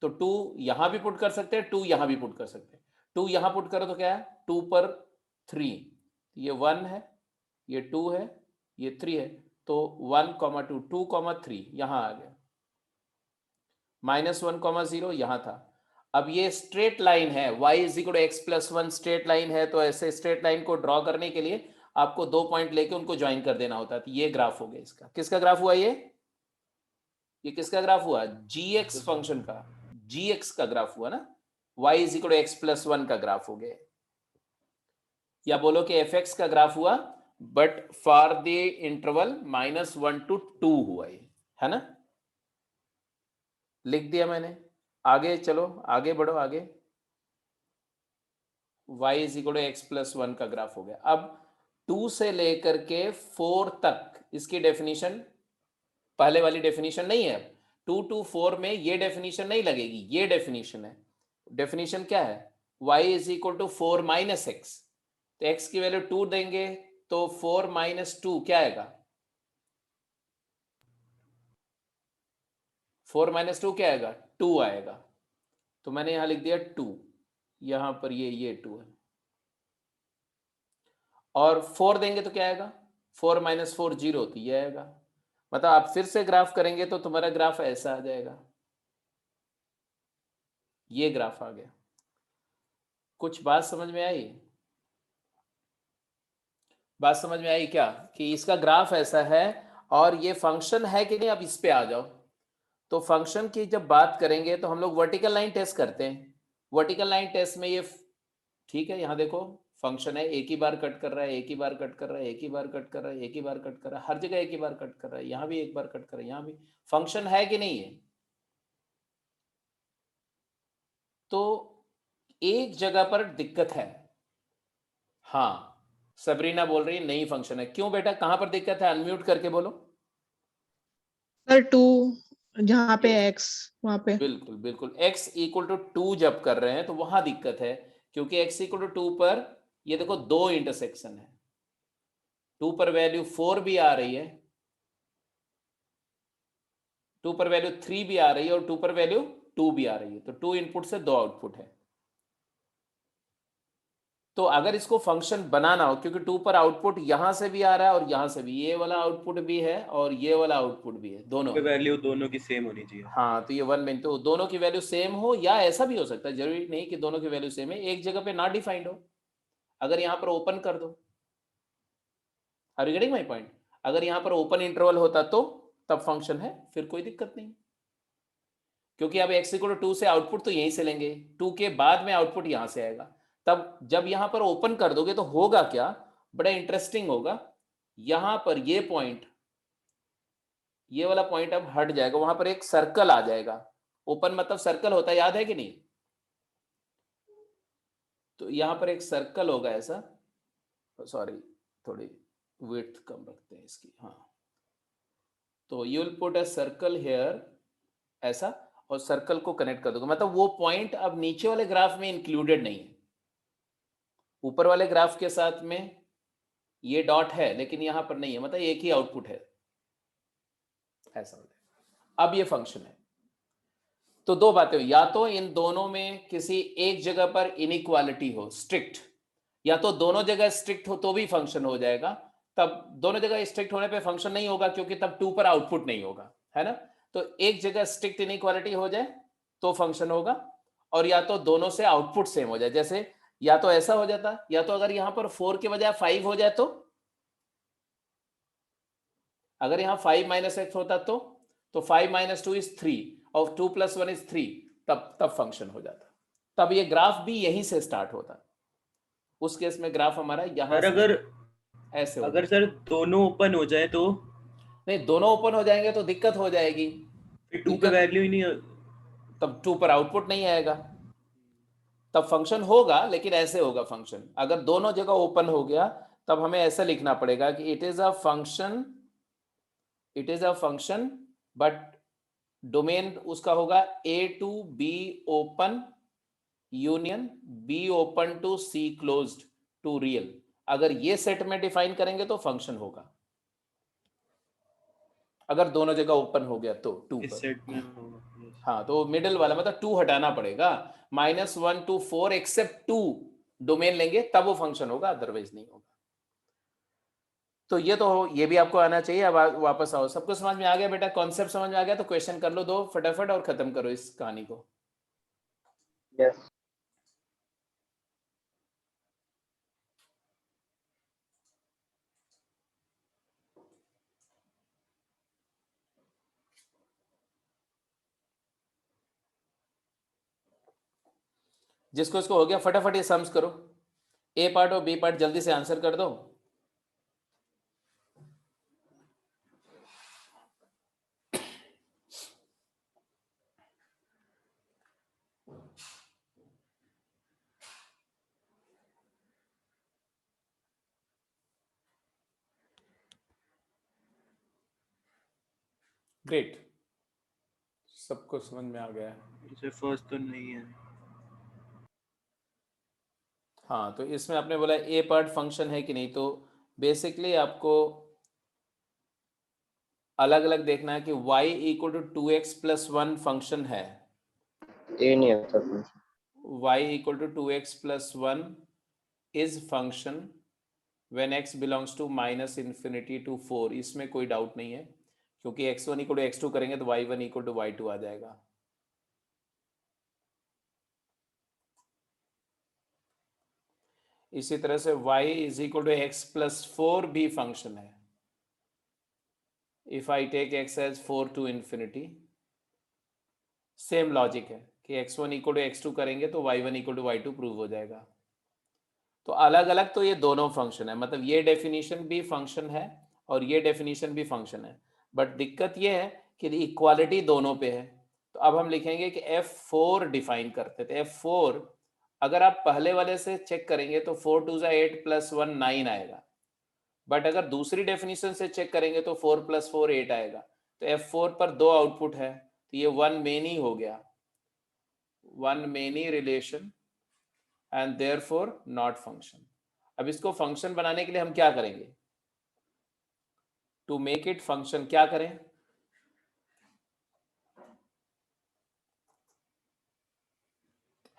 तो 2 यहां भी पुट कर सकते हैं, 2 यहां भी पुट कर सकते हैं. 2 यहां पुट करो तो क्या है? 2 पर 3, ये 1 है, ये 2 है, ये 3 है. तो 1, 2, 2, 3 यहां आ गया. -1, 0 यहां था. अब ये स्ट्रेट लाइन है, y = x+1 स्ट्रेट लाइन है. तो ऐसे स्ट्रेट लाइन को ड्रॉ करने के लिए आपको 2 पॉइंट लेके उनको ज्वाइन कर देना होता है. तो ये ग्राफ हो गया इसका. किसका ग्राफ हुआ ये किसका ग्राफ हुआ? gx फंक्शन का, gx का ग्राफ हुआ ना. y = x+1 का ग्राफ हो गया. या बोलो कि fx का ग्राफ हुआ, but for the interval -1 to 2 हुआ ये, है ना. लिख दिया मैंने. आगे चलो, आगे बढ़ो, आगे. y = x+1 का ग्राफ हो गया. अब 2 से लेकर के 4 तक इसकी डेफिनेशन पहले वाली डेफिनेशन नहीं है. 2 to 4 में ये डेफिनेशन नहीं लगेगी, ये डेफिनेशन है. डेफिनेशन क्या है? y = 4 - x. तो x की वैल्यू 2 देंगे तो 4 - 2 क्या आएगा? 4 - 2 क्या आएगा? 2 आएगा. तो मैंने यहां लिख दिया 2. यहां पर ये 2 है. और 4 देंगे तो क्या आएगा? 4 - 4 0, तो ये आएगा. मतलब आप फिर से ग्राफ करेंगे तो तुम्हारा ग्राफ ऐसा आ जाएगा. ये ग्राफ आ गया. कुछ बात समझ में आई? बात समझ में आई क्या कि इसका ग्राफ ऐसा है और ये फंक्शन है कि नहीं? अब इस पे आ जाओ. तो फंक्शन की जब बात करेंगे तो हम लोग वर्टिकल लाइन टेस्ट करते हैं. वर्टिकल लाइन टेस्ट में ये ठीक है, यहां देखो फंक्शन है, एक ही बार कट कर रहा है, एक ही बार कट कर रहा है, एक ही बार कट कर रहा है, एक ही बार कट कर रहा है, हर जगह एक ही बार कट कर रहा है. यहां भी एक बार कट कर रहा है, यहां भी. फंक्शन है कि नहीं है? तो एक जगह पर दिक्कत है. हाँ, सबरीना बोल रही है नहीं फंक्शन है. क्यों बेटा, कहां पर दिक्कत है? अनम्यूट करके बोलो. सर 2 जहाँ पे x वहां पे. बिल्कुल बिल्कुल. x = 2 जब कर रहे हैं तो वहां दिक्कत है, क्योंकि x = 2 पर ये देखो 2 इंटरसेक्शन है. 2 पर वैल्यू 4 भी आ रही है, 2 पर वैल्यू 3 भी आ रही है और 2 पर वैल्यू 2 भी आ रही है. तो 2 इनपुट से 2 आउटपुट है. तो अगर इसको फंक्शन बनाना हो, क्योंकि 2 पर आउटपुट यहां से भी आ रहा है और यहां से भी, ये वाला आउटपुट भी है और ये वाला आउटपुट भी है, दोनों. वैल्यू दोनों की सेम होनी चाहिए. हाँ, तो ये 1 में तो दोनों की वैल्यू सेम हो, या ऐसा भी हो सकता है, जरूरी नहीं कि दोनों की वैल्यू सेम है, एक जगह पे ना डिफाइंड हो. अगर यहां पर ओपन कर दो, are you getting my point? अगर यहां पर ओपन इंटरवल होता तो तब फंक्शन है, फिर कोई दिक्कत नहीं. क्योंकि अब x = 2 से आउटपुट तो यहीं से लेंगे, 2 के बाद में आउटपुट यहां से आएगा. तब जब यहां पर ओपन कर दोगे तो होगा क्या? बड़ा इंटरेस्टिंग होगा. यहां पर ये पॉइंट, ये वाला पॉइंट अब हट जाएगा, वहां पर एक सर्कल आ जाएगा. ओपन मतलब सर्कल होता है, याद है कि नहीं? तो यहां पर एक सर्कल होगा ऐसा. सॉरी, थोड़ी विड्थ कम रखते हैं इसकी. हाँ, तो you will put a circle here ऐसा, और सर्कल को कनेक्ट कर दोगे, मतलब वो पॉइंट अब नीचे वाले ग्राफ में इंक्लूडेड नहीं है, ऊपर वाले ग्राफ के साथ में ये डॉट है लेकिन यहां पर नहीं है, मतलब एक ही आउटपुट है ऐसा हो जाएगा। अब ये फंक्शन है, तो दो बातें हुई, या तो इन दोनों में किसी एक जगह पर इनइक्वालिटी हो स्ट्रिक्ट, या तो दोनों जगह स्ट्रिक्ट हो तो भी फंक्शन हो जाएगा। तब दोनों जगह स्ट्रिक्ट होने पे फंक्शन नहीं होगा क्योंकि तब 2 पर आउटपुट नहीं होगा, है ना। तो एक जगह स्ट्रिक्ट इनइक्वालिटी हो जाए तो फंक्शन होगा, और या तो दोनों से आउटपुट सेम हो जाए, जैसे या तो ऐसा हो जाता, या तो अगर यहां पर 4 के बजाय 5 हो जाए, तो अगर यहां 5 माइनस एक्स होता तो 5 माइनस 2 इज 3 और 2 प्लस 1 इज 3, तब फंक्शन हो जाता। तब ये ग्राफ भी यहीं से स्टार्ट होता, उस केस में ग्राफ हमारा यहां सर से अगर ऐसे होता। अगर सर दोनों ओपन हो जाए तो नहीं, दोनों ओपन हो जाएंगे तो दिक्कत हो जाएगी, फिर 2 पे दिक्कत, वैल्यू ही नहीं तब 2 पर आउटपुट नहीं आएगा, तब फंक्शन होगा लेकिन ऐसे होगा फंक्शन। अगर दोनों जगह ओपन हो गया तब हमें ऐसा लिखना पड़ेगा कि it is a function but domain उसका होगा A to B open union B open to C closed to real. अगर ये सेट में डिफाइन करेंगे तो फंक्शन होगा, अगर दोनों जगह ओपन हो गया तो 2 इस पर। सेट में होगा। Yes. हाँ, तो मिडिल वाला मतलब 2 हटाना पड़ेगा, -1 to 4 एक्सेप्ट 2 डोमेन लेंगे तब वो फंक्शन होगा, अदरवाइज नहीं होगा। तो ये भी आपको आना चाहिए। अब वापस आओ, सबको समझ में आ गया बेटा, कॉन्सेप्ट समझ में आ गया तो क्वेश्चन कर लो दो फटाफट और खत्म करो इस कहानी को। यस जिसको इसको हो गया फटाफट ये सम्स करो, ए पार्ट और बी पार्ट जल्दी से आंसर कर दो। ग्रेट, सबको समझ में आ गया है। इसे फर्स्ट तो नहीं है। हाँ, तो इसमें आपने बोला ए पार्ट फंक्शन है कि नहीं, तो बेसिकली आपको अलग अलग देखना है कि y equal to 2x plus 1 function है, ये नहीं आता function. y equal to 2x plus 1 is function when x belongs to minus infinity to 4, इसमें कोई डाउट नहीं है, क्योंकि x1 इक्वल टू x2 करेंगे तो y1 इक्वल टू y2 आ जाएगा। इसी तरह से y is equal to x plus 4 भी फंक्शन है, if I take x as 4 to infinity, same logic है कि x1 इक्वल टू x2 करेंगे तो y1 equal to y2 prove हो जाएगा। तो अलग अलग तो ये दोनों फंक्शन है, मतलब ये डेफिनेशन भी फंक्शन है और ये डेफिनेशन भी फंक्शन है, बट दिक्कत ये है कि इक्वालिटी दोनों पे है। तो अब हम लिखेंगे कि f4 डिफाइन करते थे, f4 अगर आप पहले वाले से चेक करेंगे तो 4 2 8 प्लस 1 9 आएगा, बट अगर दूसरी डेफिनेशन से चेक करेंगे तो 4 प्लस 4 8 आएगा। तो f4 पर दो आउटपुट है तो ये वन मेनी हो गया, one many relation and therefore not function. अब इसको फंक्शन बनाने के लिए हम क्या करेंगे, टू मेक इट फंक्शन क्या करें,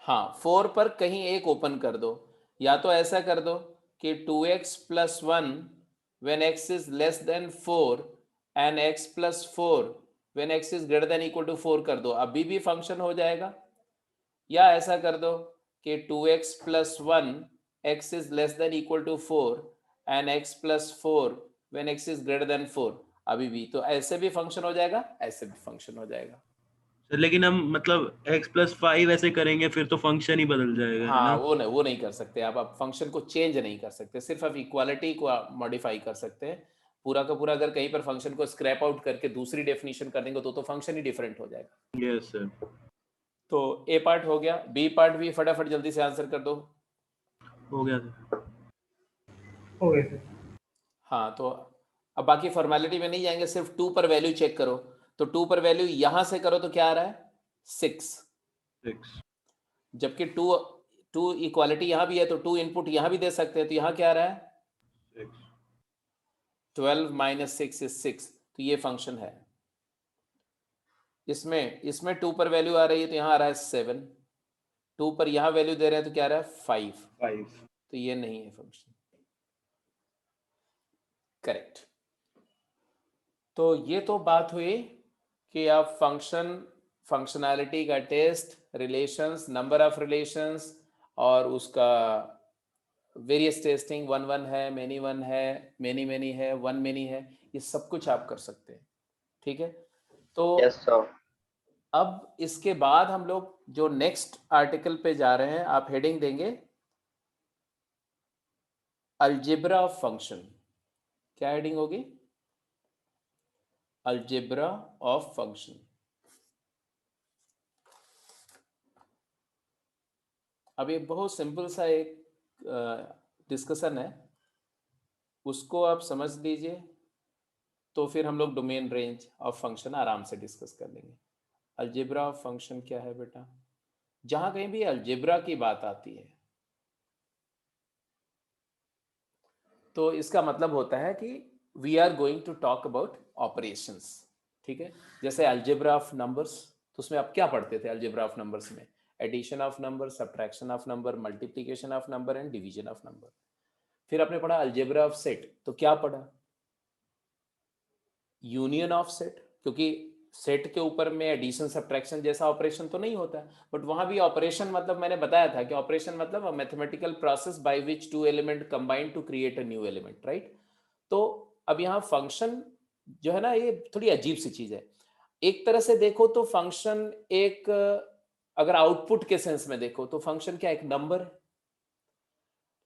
हाँ 4 पर कहीं एक ओपन कर दो, या तो ऐसा कर दो कि 2x plus 1 when x is less than 4 and x plus 4 when x is greater than equal to 4 कर दो, अभी भी फंक्शन हो जाएगा। या ऐसा कर दो कि 2x plus 1 x is less than equal to 4 and x plus 4 when x is greater than 4, अभी भी, तो ऐसे भी फंक्शन हो जाएगा, ऐसे भी फंक्शन हो जाएगा। सर लेकिन हम मतलब x प्लस 5 ऐसे करेंगे फिर तो फंक्शन ही बदल जाएगा, है हाँ, ना? वो नहीं कर सकते आप फंक्शन को चेंज नहीं कर सकते, सिर्फ आप इक्वालिटी को मॉडिफाई कर सकते हैं। पूरा का पूरा अगर कहीं पर फंक्शन को स्क्रैप आउट करके दूसरी डेफिनेशन कर देंगे तो फंक्शन ही डिफरेंट हो जाएगा। Yes sir. तो ए पार्ट हो गया, बी पार्ट भी फटाफट जल्दी से आंसर कर दो। हो गया सर। हो गया सर। हाँ, तो अब बाकी फॉर्मेलिटी में नहीं जाएंगे, सिर्फ 2 पर वैल्यू चेक करो। तो 2 पर वैल्यू यहां से करो तो क्या आ रहा है 6, 6 जबकि 2 इक्वालिटी यहां भी है तो 2 इनपुट यहां भी दे सकते हैं, तो यहां क्या आ रहा है 6 12 माइनस 6 इज 6। तो ये फंक्शन है। इसमें 2 पर वैल्यू आ रही है तो यहां आ रहा है 7, 2 पर यहां वैल्यू दे रहे हैं तो क्या आ रहा है 5, 5 तो ये नहीं है फंक्शन। करेक्ट। तो ये तो बात हुई कि आप फंक्शनैलिटी का test, relations, number of relations और उसका वेरियस टेस्टिंग, 1 1 है, मेनी 1 है, मेनी मेनी है, 1 मेनी है, ये सब कुछ आप कर सकते हैं। ठीक है। तो Yes, sir. अब इसके बाद हम लोग जो नेक्स्ट आर्टिकल पे जा रहे हैं, आप हेडिंग देंगे अलजेब्रा ऑफ फंक्शन। क्या हेडिंग होगी? Algebra of function. अब ये बहुत सिंपल सा एक डिस्कशन है, उसको आप समझ लीजिए तो फिर हम लोग डोमेन रेंज ऑफ फंक्शन आराम से डिस्कस कर लेंगे। अलजेब्रा ऑफ फंक्शन क्या है बेटा? जहां कहीं भी अलजेब्रा की बात आती है तो इसका मतलब होता है कि we are going to talk about operations. ठीक है। जैसे अलजेब्रा ऑफ नंबर्स, तो उसमें आप क्या पढ़ते थे अलजेब्रा ऑफ नंबर्स में? Addition of number, subtraction of number, multiplication of number and division of number. फिर आपने पढ़ा अलजेब्रा ऑफ सेट, तो क्या पढ़ा? यूनियन ऑफ सेट, क्योंकि सेट के ऊपर में एडिशन सब्ट्रैक्शन जैसा ऑपरेशन तो नहीं होता, बट वहां भी ऑपरेशन मतलब मैंने बताया था कि ऑपरेशन मतलब a mathematical process by which 2 element combine to create a new element, right? तो अब यहाँ फंक्शन जो है ना, ये थोड़ी अजीब सी चीज है। एक तरह से देखो तो फंक्शन एक, अगर आउटपुट के सेंस में देखो तो फंक्शन क्या एक नंबर है,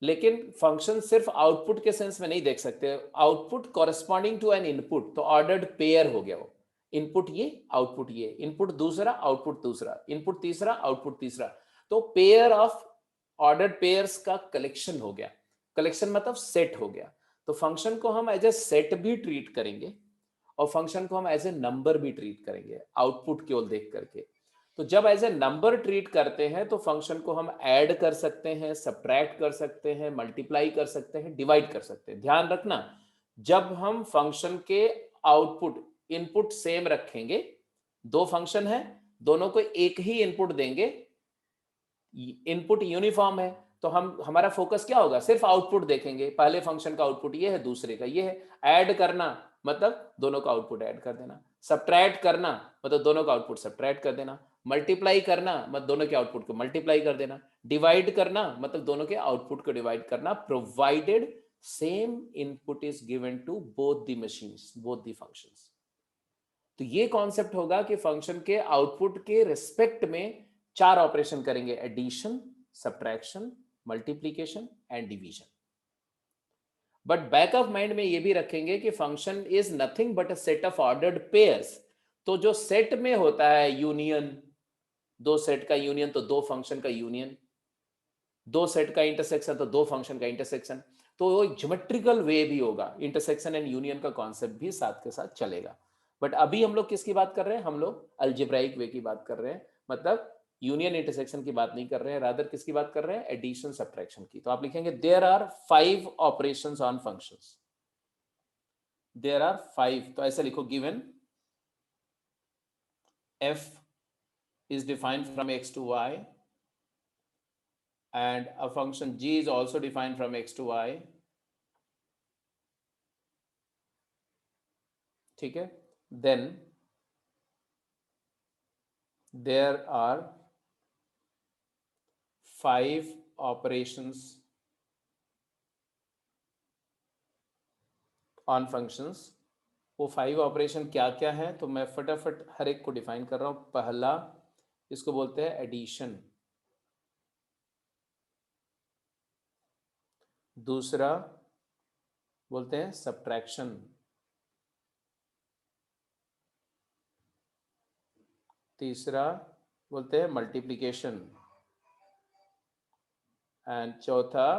लेकिन फंक्शन सिर्फ आउटपुट के सेंस में नहीं देख सकते। Output corresponding to an input, तो ऑर्डर्ड पेयर हो गया वो। इनपुट ये, आउटपुट ये, इनपुट दूसरा, आउटपुट दूसरा, इनपुट तीसरा, आउटपुट तीसरा। तो पेयर ऑफ ऑर्डर्ड पेयर्स का कलेक्शन हो गया। कलेक्शन मतलब सेट हो गया। तो फंक्शन को हम एज ए सेट भी ट्रीट करेंगे और फंक्शन को हम एज ए नंबर भी ट्रीट करेंगे, आउटपुट केवल देख करके। तो जब एज ए नंबर ट्रीट करते हैं तो फंक्शन को हम ऐड कर सकते हैं, सब्ट्रैक्ट कर सकते हैं, मल्टीप्लाई कर सकते हैं, डिवाइड कर सकते हैं। ध्यान रखना, जब हम फंक्शन के आउटपुट इनपुट सेम रखेंगे, दो फंक्शन है, दोनों को एक ही इनपुट देंगे, इनपुट यूनिफॉर्म है, तो हमारा फोकस क्या होगा? सिर्फ आउटपुट देखेंगे। पहले फंक्शन का आउटपुट ये है, दूसरे का ये है। ऐड करना मतलब दोनों का आउटपुट ऐड कर देना, सब्ट्रैक्ट करना मतलब दोनों का आउटपुट सब्ट्रैक्ट कर देना, मल्टीप्लाई करना मतलब दोनों के आउटपुट को मल्टीप्लाई कर देना, डिवाइड करना मतलब दोनों के आउटपुट को डिवाइड करना, provided same input is given to both the machines, both the functions. तो ये कॉन्सेप्ट होगा कि फंक्शन के आउटपुट के रिस्पेक्ट में 4 ऑपरेशन करेंगे: addition, subtraction, multiplication and division. But back of mind में ये भी रखेंगे कि function is nothing but a set of ordered pairs. तो जो सेट में होता है यूनियन, दो सेट का यूनियन तो दो फंक्शन का यूनियन, दो सेट का इंटरसेक्शन तो दो फंक्शन का इंटरसेक्शन। तो वो एक ज्योमेट्रिकल वे भी होगा, इंटरसेक्शन एंड यूनियन का कॉन्सेप्ट भी साथ के साथ चलेगा। बट अभी हम लोग किसकी बात कर रहे हैं? हम लोग अलजेब्राइक वे की बात कर रहे हैं, मतलब यूनियन इंटरसेक्शन की बात नहीं कर रहे हैं, रादर किसकी बात कर रहे हैं? एडिशन सब्ट्रैक्शन की। तो आप लिखेंगे there are 5 operations on functions. There are 5, तो ऐसे लिखो, given f is defined from x to y and a function g is also defined from x to y. ठीक है। then there are 5 operations on functions। वो 5 ऑपरेशन क्या क्या है तो मैं फटाफट हर एक को डिफाइन कर रहा हूं। पहला, इसको बोलते हैं एडिशन। दूसरा बोलते हैं सब्ट्रैक्शन। तीसरा बोलते हैं मल्टीप्लिकेशन एंड चौथा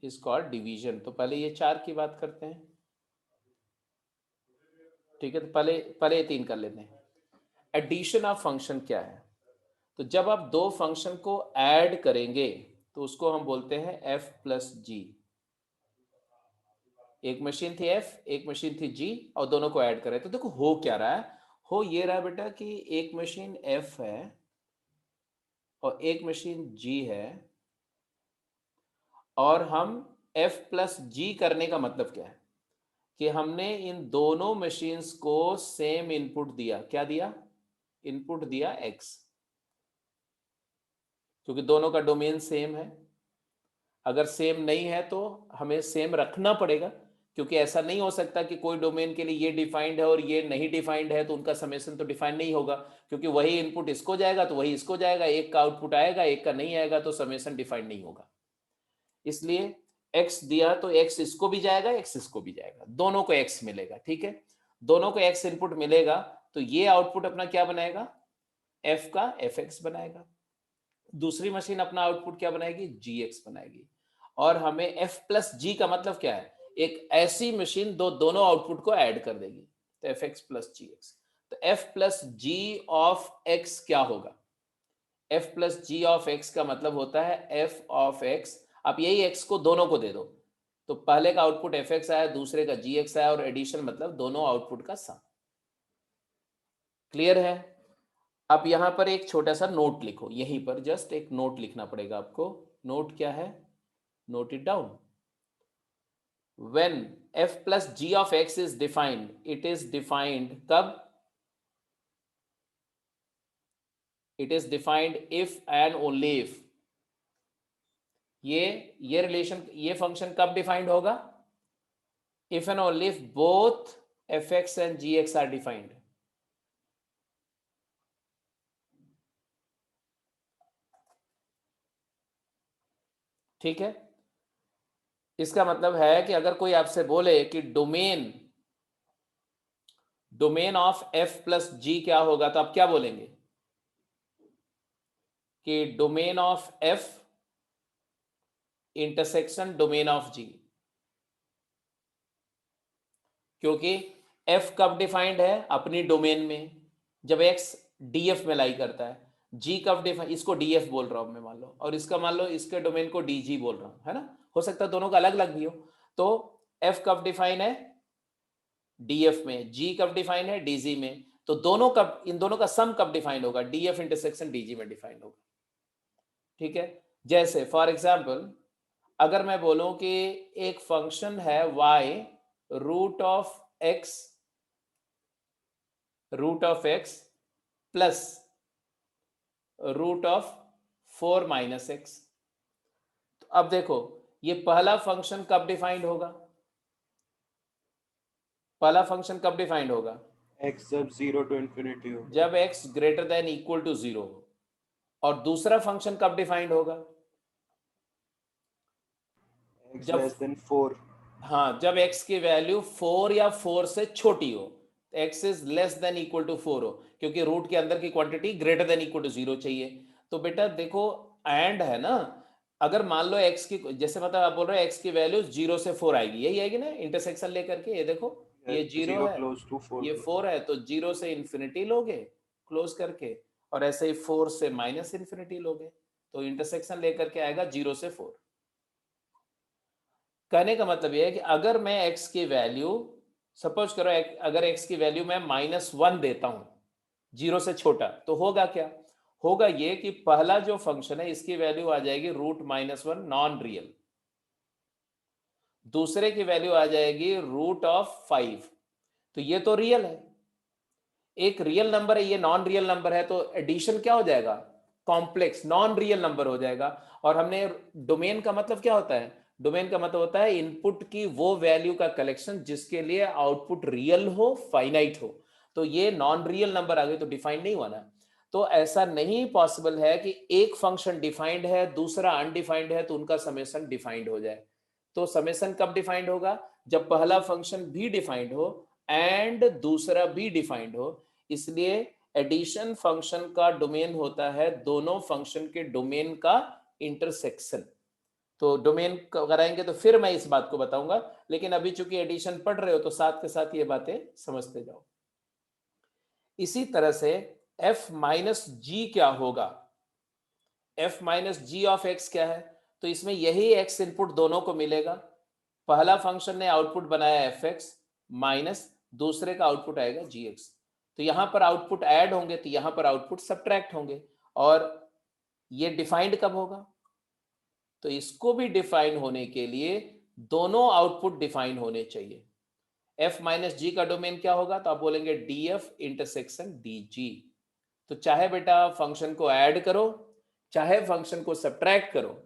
इज कॉल्ड डिवीजन। तो पहले ये 4 की बात करते हैं। ठीक है, तो पहले 3 कर लेते हैं। एडिशन ऑफ फंक्शन क्या है? तो जब आप दो फंक्शन को ऐड करेंगे तो उसको हम बोलते हैं f प्लस जी। एक मशीन थी f, एक मशीन थी g, और दोनों को ऐड करें तो देखो हो क्या रहा है। हो ये रहा बेटा कि एक मशीन f है और एक मशीन g है, और हम f प्लस जी करने का मतलब क्या है कि हमने इन दोनों मशीन्स को सेम इनपुट दिया। क्या दिया? इनपुट दिया x, क्योंकि दोनों का डोमेन सेम है। अगर सेम नहीं है तो हमें सेम रखना पड़ेगा, क्योंकि ऐसा नहीं हो सकता कि कोई डोमेन के लिए ये डिफाइंड है और ये नहीं डिफाइंड है तो उनका समेशन तो डिफाइन नहीं होगा, क्योंकि वही इनपुट इसको जाएगा तो वही इसको जाएगा, एक का आउटपुट आएगा एक का नहीं आएगा, तो समेशन डिफाइंड नहीं होगा। इसलिए x दिया तो x इसको भी जाएगा x इसको भी जाएगा, दोनों को x मिलेगा। ठीक है, दोनों को x इनपुट मिलेगा तो ये आउटपुट अपना क्या बनाएगा? f का fx बनाएगा। दूसरी मशीन अपना आउटपुट क्या बनाएगी? gx बनाएगी। और हमें f प्लस जी का मतलब क्या है? एक ऐसी मशीन दोनों आउटपुट को ऐड कर देगी, तो fx प्लस gx। तो f plus g of x क्या होगा? f plus g of x का मतलब होता है f ऑफ x। आप यही x को दोनों को दे दो, तो पहले का आउटपुट fx आया, दूसरे का gx आया, और एडिशन मतलब दोनों आउटपुट का सम। क्लियर है? अब यहां पर एक छोटा सा नोट लिखो, यहीं पर जस्ट एक नोट लिखना पड़ेगा आपको। नोट क्या है? Note it down. When f plus g of x is defined, it is defined कब? It is defined if and only if। ये रिलेशन, ये फंक्शन कब डिफाइंड होगा? If and only if both fx and gx are defined। ठीक है, इसका मतलब है कि अगर कोई आपसे बोले कि डोमेन ऑफ f प्लस जी क्या होगा, तो आप क्या बोलेंगे? कि domain of f intersection domain of g। क्योंकि f कब डिफाइंड है? अपनी डोमेन में, जब x df में लाई करता है। g कब डिफाइंड? इसको df बोल रहा हूं मैं मान लो, और इसका मान लो इसके डोमेन को dg बोल रहा हूं, है ना? हो सकता है दोनों का अलग अलग भी हो। तो f कब डिफाइन है? df में। g कब डिफाइन है? dg में। तो दोनों कब, इन दोनों का सम कब डिफाइन होगा? df इंटरसेक्शन dg में डिफाइन होगा। ठीक है, जैसे फॉर एग्जाम्पल अगर मैं बोलूं कि एक फंक्शन है y root of x plus root of 4 minus x। तो अब देखो ये पहला फंक्शन कब डिफाइंड होगा? पहला फंक्शन कब डिफाइंड होगा? x जब 0 to infinity हो, जब x greater than equal to 0 हो। और दूसरा फंक्शन कब डिफाइंड होगा? x जब less than 4। हाँ, जब x की वैल्यू 4 या 4 से छोटी हो, x is less than equal to 4 हो, क्योंकि रूट के अंदर की quantity greater than equal to 0 चाहिए। तो बेटा देखो एंड है ना, अगर मान लो x की, जैसे मतलब आप बोल रहे हो x की वैल्यू 0 से 4 आएगी, यही आएगी ना इंटरसेक्शन लेकर के। ये देखो ये 0 है, close to 4 ये 4 है, तो 0 से इन्फिनिटी लोगे क्लोज करके, और ऐसे ही 4 से माइनस इन्फिनिटी लोगे, तो इंटरसेक्शन लेकर के आएगा 0 से 4। कहने का मतलब यह है कि अगर मैं x की वैल्यू, सपोज करो अगर x की वैल्यू मैं -1 देता हूं 0 से छोटा, तो होगा क्या? होगा ये कि पहला जो फंक्शन है इसकी वैल्यू आ जाएगी रूट -1 नॉन रियल, दूसरे की वैल्यू आ जाएगी रूट ऑफ 5। तो ये तो रियल है, एक रियल नंबर है, ये नॉन रियल नंबर है, तो एडिशन क्या हो जाएगा? कॉम्प्लेक्स नॉन रियल नंबर हो जाएगा। और हमने डोमेन का मतलब क्या होता है? डोमेन का मतलब होता है इनपुट की वो वैल्यू का कलेक्शन जिसके लिए आउटपुट रियल हो, फाइनाइट हो। तो ये नॉन रियल नंबर आ गए तो डिफाइंड नहीं हुआ ना। तो ऐसा नहीं पॉसिबल है कि एक फंक्शन डिफाइंड है दूसरा अनडिफाइंड है तो उनका समेशन डिफाइंड हो जाए। तो समेशन कब डिफाइंड होगा? जब पहला फंक्शन भी डिफाइंड हो एंड दूसरा भी डिफाइंड हो। इसलिए एडिशन फंक्शन का डोमेन होता है दोनों फंक्शन के डोमेन का इंटरसेक्शन। तो डोमेन कराएंगे तो फिर मैं इस बात को बताऊंगा, लेकिन अभी चूंकि एडिशन पढ़ रहे हो तो साथ के साथ ये बातें समझते जाओ। इसी तरह से f माइनस जी क्या होगा, f minus ji of x क्या है, तो इसमें यही x इनपुट दोनों को मिलेगा। पहला फंक्शन ने आउटपुट बनाया fx माइनस दूसरे का आउटपुट आएगा gx, तो यहां पर आउटपुट ऐड होंगे तो यहां पर आउटपुट सब्ट्रैक्ट होंगे। और ये डिफाइंड कब होगा, तो इसको भी डिफाइन होने के लिए दोनों आउटपुट डिफाइन होने चाहिए। f माइनस जी का डोमेन क्या होगा, तो आप बोलेंगे df इंटरसेक्शन dg। तो चाहे बेटा फंक्शन को ऐड करो चाहे फंक्शन को सब्ट्रैक्ट करो,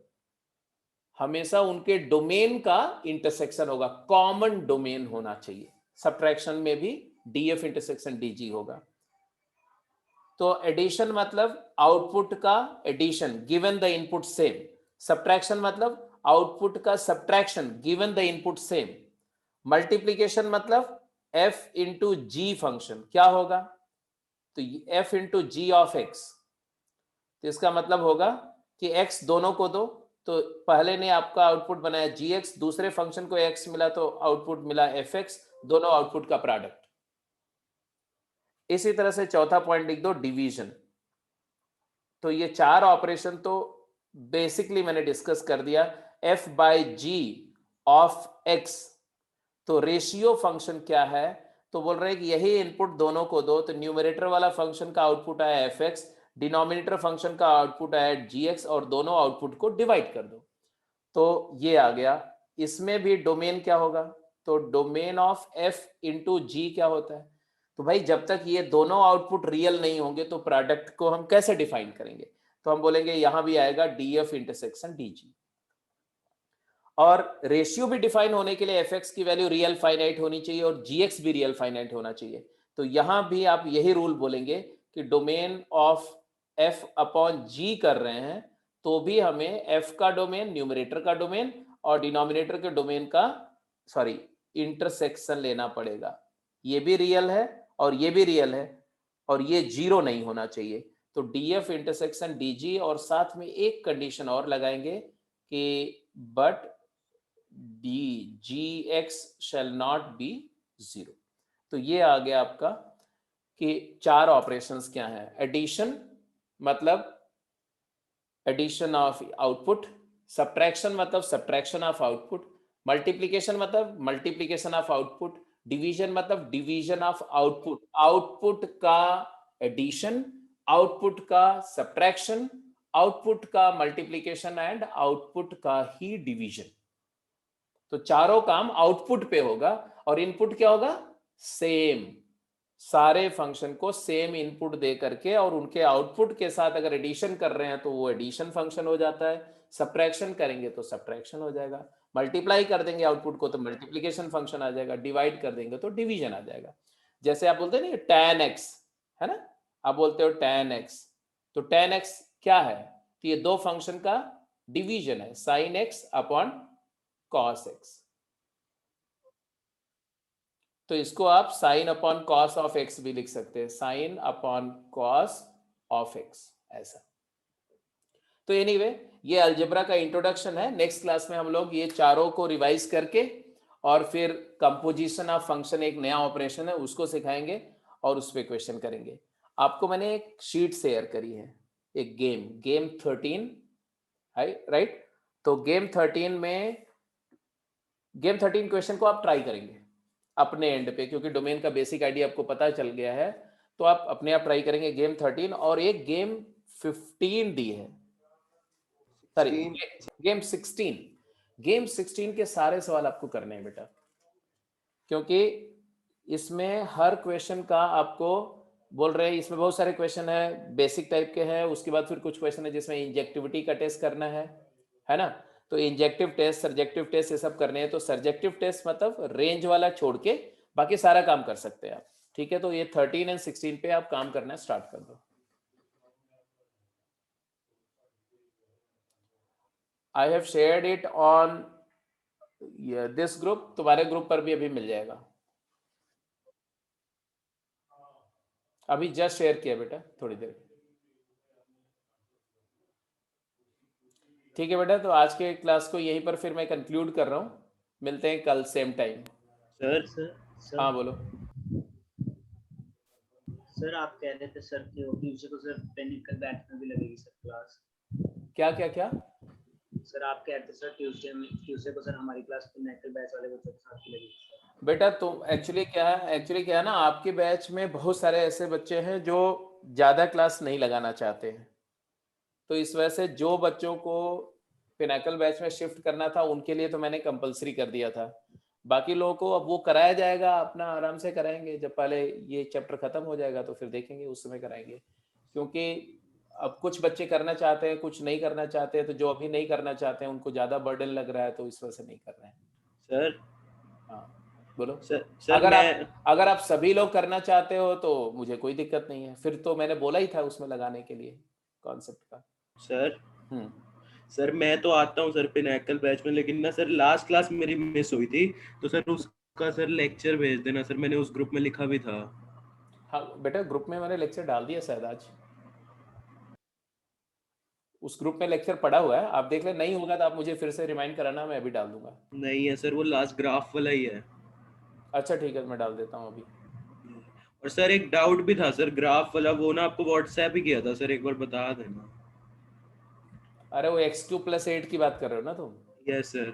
हमेशा उनके डोमेन का इंटरसेक्शन होगा, कॉमन डोमेन होना चाहिए। सब्ट्रैक्शन में भी df इंटरसेक्शन dg होगा। तो एडिशन मतलब आउटपुट का addition given the input same, subtraction मतलब आउटपुट का subtraction given the input same, multiplication मतलब f इंटू जी फंक्शन क्या होगा, तो f into g of x। तो इसका मतलब होगा कि x दोनों को दो, तो पहले ने आपका आउटपुट बनाया gx, दूसरे फंक्शन को x मिला तो आउटपुट मिला fx, दोनों आउटपुट का प्रोडक्ट। इसी तरह से चौथा पॉइंट लिख दो, डिवीजन। तो ये चार ऑपरेशन तो बेसिकली मैंने डिस्कस कर दिया। f by g of x, तो रेशियो फंक्शन क्या है, तो बोल रहे हैं कि यही इनपुट दोनों को दो, तो न्यूमरेटर वाला फंक्शन का आउटपुट आया fx, डिनोमिनेटर फंक्शन का आउटपुट आया gx, और दोनों आउटपुट को डिवाइड कर दो, तो ये आ गया। इसमें भी डोमेन क्या होगा, तो डोमेन ऑफ f इंटू जी क्या होता है, तो भाई जब तक ये दोनों आउटपुट रियल नहीं होंगे तो प्रोडक्ट को हम कैसे डिफाइन करेंगे, तो हम बोलेंगे यहां भी आएगा df इंटरसेक्शन dg। और रेशियो भी डिफाइन होने के लिए fx की वैल्यू रियल फाइनाइट होनी चाहिए और gx भी रियल फाइनाइट होना चाहिए, तो यहां भी आप यही रूल बोलेंगे कि domain of f upon g कर रहे हैं तो भी हमें f का डोमेन, न्यूमरेटर का डोमेन और डिनोमिनेटर के डोमेन का इंटरसेक्शन लेना पड़ेगा। ये भी रियल है और ये भी रियल है और ये जीरो नहीं होना चाहिए, तो df इंटरसेक्शन dg, और साथ में एक कंडीशन और लगाएंगे कि but gx shall not be zero. तो ये आ गया आपका कि चार ऑपरेशंस क्या हैं। एडिशन मतलब एडिशन ऑफ आउटपुट, सब्ट्रैक्शन मतलब सब्ट्रैक्शन ऑफ आउटपुट, मल्टीप्लिकेशन मतलब मल्टीप्लिकेशन ऑफ आउटपुट, डिवीजन मतलब डिवीजन ऑफ आउटपुट, आउटपुट का एडिशन, आउटपुट का सब्ट्रैक्शन, आउटपुट का मल्टीप्लिकेशन एंड आउटपुट का ही डिवीजन। तो चारों काम आउटपुट पे होगा और इनपुट क्या होगा, सेम। सारे फंक्शन को सेम इनपुट दे करके और उनके आउटपुट के साथ अगर एडिशन कर रहे हैं तो वो एडिशन फंक्शन हो जाता है, सब्ट्रैक्शन करेंगे तो सब्ट्रैक्शन हो जाएगा, मल्टीप्लाई कर देंगे आउटपुट को तो मल्टीप्लिकेशन फंक्शन आ जाएगा, डिवाइड कर देंगे तो डिवीजन आ जाएगा। जैसे आप बोलते हैं ना tan x, है ना, आप बोलते हो tan x, तो tan x क्या है, तो ये दो फंक्शन का डिवीजन है, sin x upon cos x। तो इसको आप sine upon cos of x भी लिख सकते हैं, sine upon cos of x, ऐसा। तो एनीवे ये अलजेब्रा का इंट्रोडक्शन है। नेक्स्ट क्लास में हम लोग ये चारों को रिवाइज करके और फिर कंपोजिशन ऑफ फंक्शन, एक नया ऑपरेशन है उसको सिखाएंगे और उस पर क्वेश्चन करेंगे। आपको मैंने एक शीट शेयर करी है, एक गेम 13 है, राइट। तो गेम 13 क्वेश्चन को आप ट्राई करेंगे अपने एंड पे, क्योंकि डोमेन का बेसिक आइडिया आपको पता चल गया है, तो आप अपने आप ट्राई करेंगे गेम 13। और एक गेम 15 दी है, सॉरी गेम 16। गेम 16 के सारे सवाल आपको करने हैं बेटा, क्योंकि इसमें हर क्वेश्चन का आपको बोल रहे हैं, इसमें बहुत सारे क्वेश्चन है बेसिक टाइप के हैं, उसके बाद फिर कुछ क्वेश्चन है जिसमें इंजेक्टिविटी का टेस्ट करना है ना, तो इंजेक्टिव टेस्ट, सर्जेक्टिव टेस्ट ये सब करने हैं। तो सर्जेक्टिव टेस्ट मतलब रेंज वाला छोड़ के बाकी सारा काम कर सकते हैं आप, ठीक है। तो ये 13 और 16 पे आप काम करना स्टार्ट कर दो। I have shared it on this group, तुम्हारे ग्रुप पर भी अभी मिल जाएगा, अभी जस्ट शेयर किया बेटा थोड़ी देर। ठीक है बेटा, तो आज के क्लास को यहीं पर फिर मैं कंक्लूड कर रहा हूँ, मिलते हैं कल सेम टाइम। सर हाँ बोलो। सर आप कह रहे थे सर कि ट्यूसडे को सर टेक्निकल बैच में भी लगेगी सर क्लास। क्या क्या क्या? सर आप कह रहे थे सर ट्यूसडे को सर हमारी क्लास टेक्निकल बैच वाले बच्चों के साथ भी लगेगी सर। बेटा तुम एक्चुअली क्या है ना, आपके बैच में बहुत सारे ऐसे बच्चे हैं जो ज़्यादा क्लास नहीं लगाना चाहते हैं, तो इस वजह से जो बच्चों को पिनाकल बैच में शिफ्ट करना था उनके लिए तो मैंने कंपलसरी कर दिया था। बाकी लोगों को अब वो कराया जाएगा, अपना आराम से कराएंगे, जब पहले ये चैप्टर खत्म हो जाएगा तो फिर देखेंगे, उस समय कराएंगे। क्योंकि अब कुछ बच्चे करना चाहते हैं, कुछ नहीं करना चाहते हैं, तो जो अभी नहीं करना चाहते हैं उनको ज़्यादा बर्डन लग रहा है, तो इस वजह से नहीं कर रहे हैं। सर हाँ बोलो। सर अगर आप सभी लोग करना चाहते हो तो मुझे कोई दिक्कत नहीं है, फिर तो मैंने बोला ही था उसमें लगाने के लिए कॉन्सेप्ट का। सर मैं तो आता हूँ सर पिनाकल बैच में, लेकिन ना सर लास्ट क्लास मेरी मिस हुई थी, तो सर उसका सर लेक्चर भेज देना सर, मैंने उस ग्रुप में लिखा भी था। हाँ बेटा, ग्रुप में मैंने लेक्चर डाल दिया शायद आज, उस ग्रुप में लेक्चर पड़ा हुआ है, आप देख ले। नहीं होगा तो आप मुझे फिर से रिमाइंड कराना, मैं अभी डाल दूंगा। नहीं है सर, वो लास्ट ग्राफ वाला ही है। अच्छा ठीक है, मैं डाल देता हूँ अभी। और सर एक डाउट भी था सर, ग्राफ वाला वो ना आपको व्हाट्सएप ही किया था सर, एक बार बता देना। अरे वो x³ + 8 की बात कर रहे हो ना तुम? Yes sir.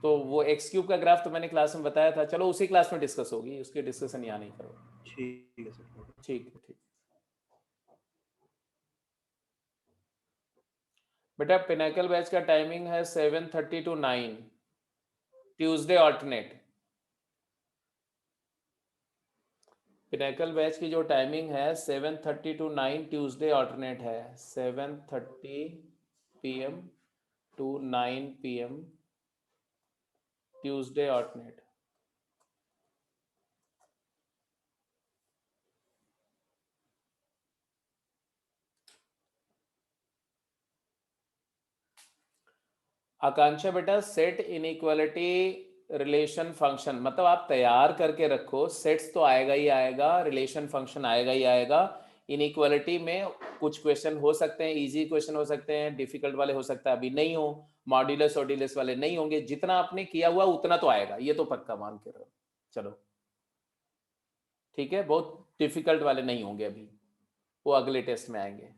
तो वो x³ का ग्राफ तो मैंने क्लास में बताया था, चलो उसी क्लास में डिस्कस होगी, उसकी डिस्कशन यहाँ नहीं करो। ठीक है सर। ठीक है ठीक। बेटा पिनाकल बैच का टाइमिंग है 7:30 to 9, Tuesday alternate. Pinnacle batch की जो टाइमिंग है 7:30 to 9 ट्यूसडे ऑल्टरनेट है, 7:30 PM to 9 PM Tuesday alternate. Akanksha बेटा, सेट इनइक्वालिटी रिलेशन फंक्शन मतलब आप तैयार करके रखो, सेट्स तो आएगा ही आएगा, रिलेशन फंक्शन आएगा ही आएगा। इनइक्वालिटी में कुछ क्वेश्चन हो सकते हैं, इजी क्वेश्चन हो सकते हैं, डिफिकल्ट वाले हो सकता है अभी नहीं हो, मॉड्यूलस और ऑर्डिनस वाले नहीं होंगे, जितना आपने किया हुआ उतना तो आएगा, ये तो पक्का मान के रहो। चलो ठीक है, बहुत डिफिकल्ट वाले नहीं होंगे अभी, वो अगले टेस्ट में आएंगे।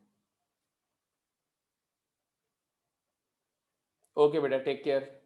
ओके बेटा, टेक केयर।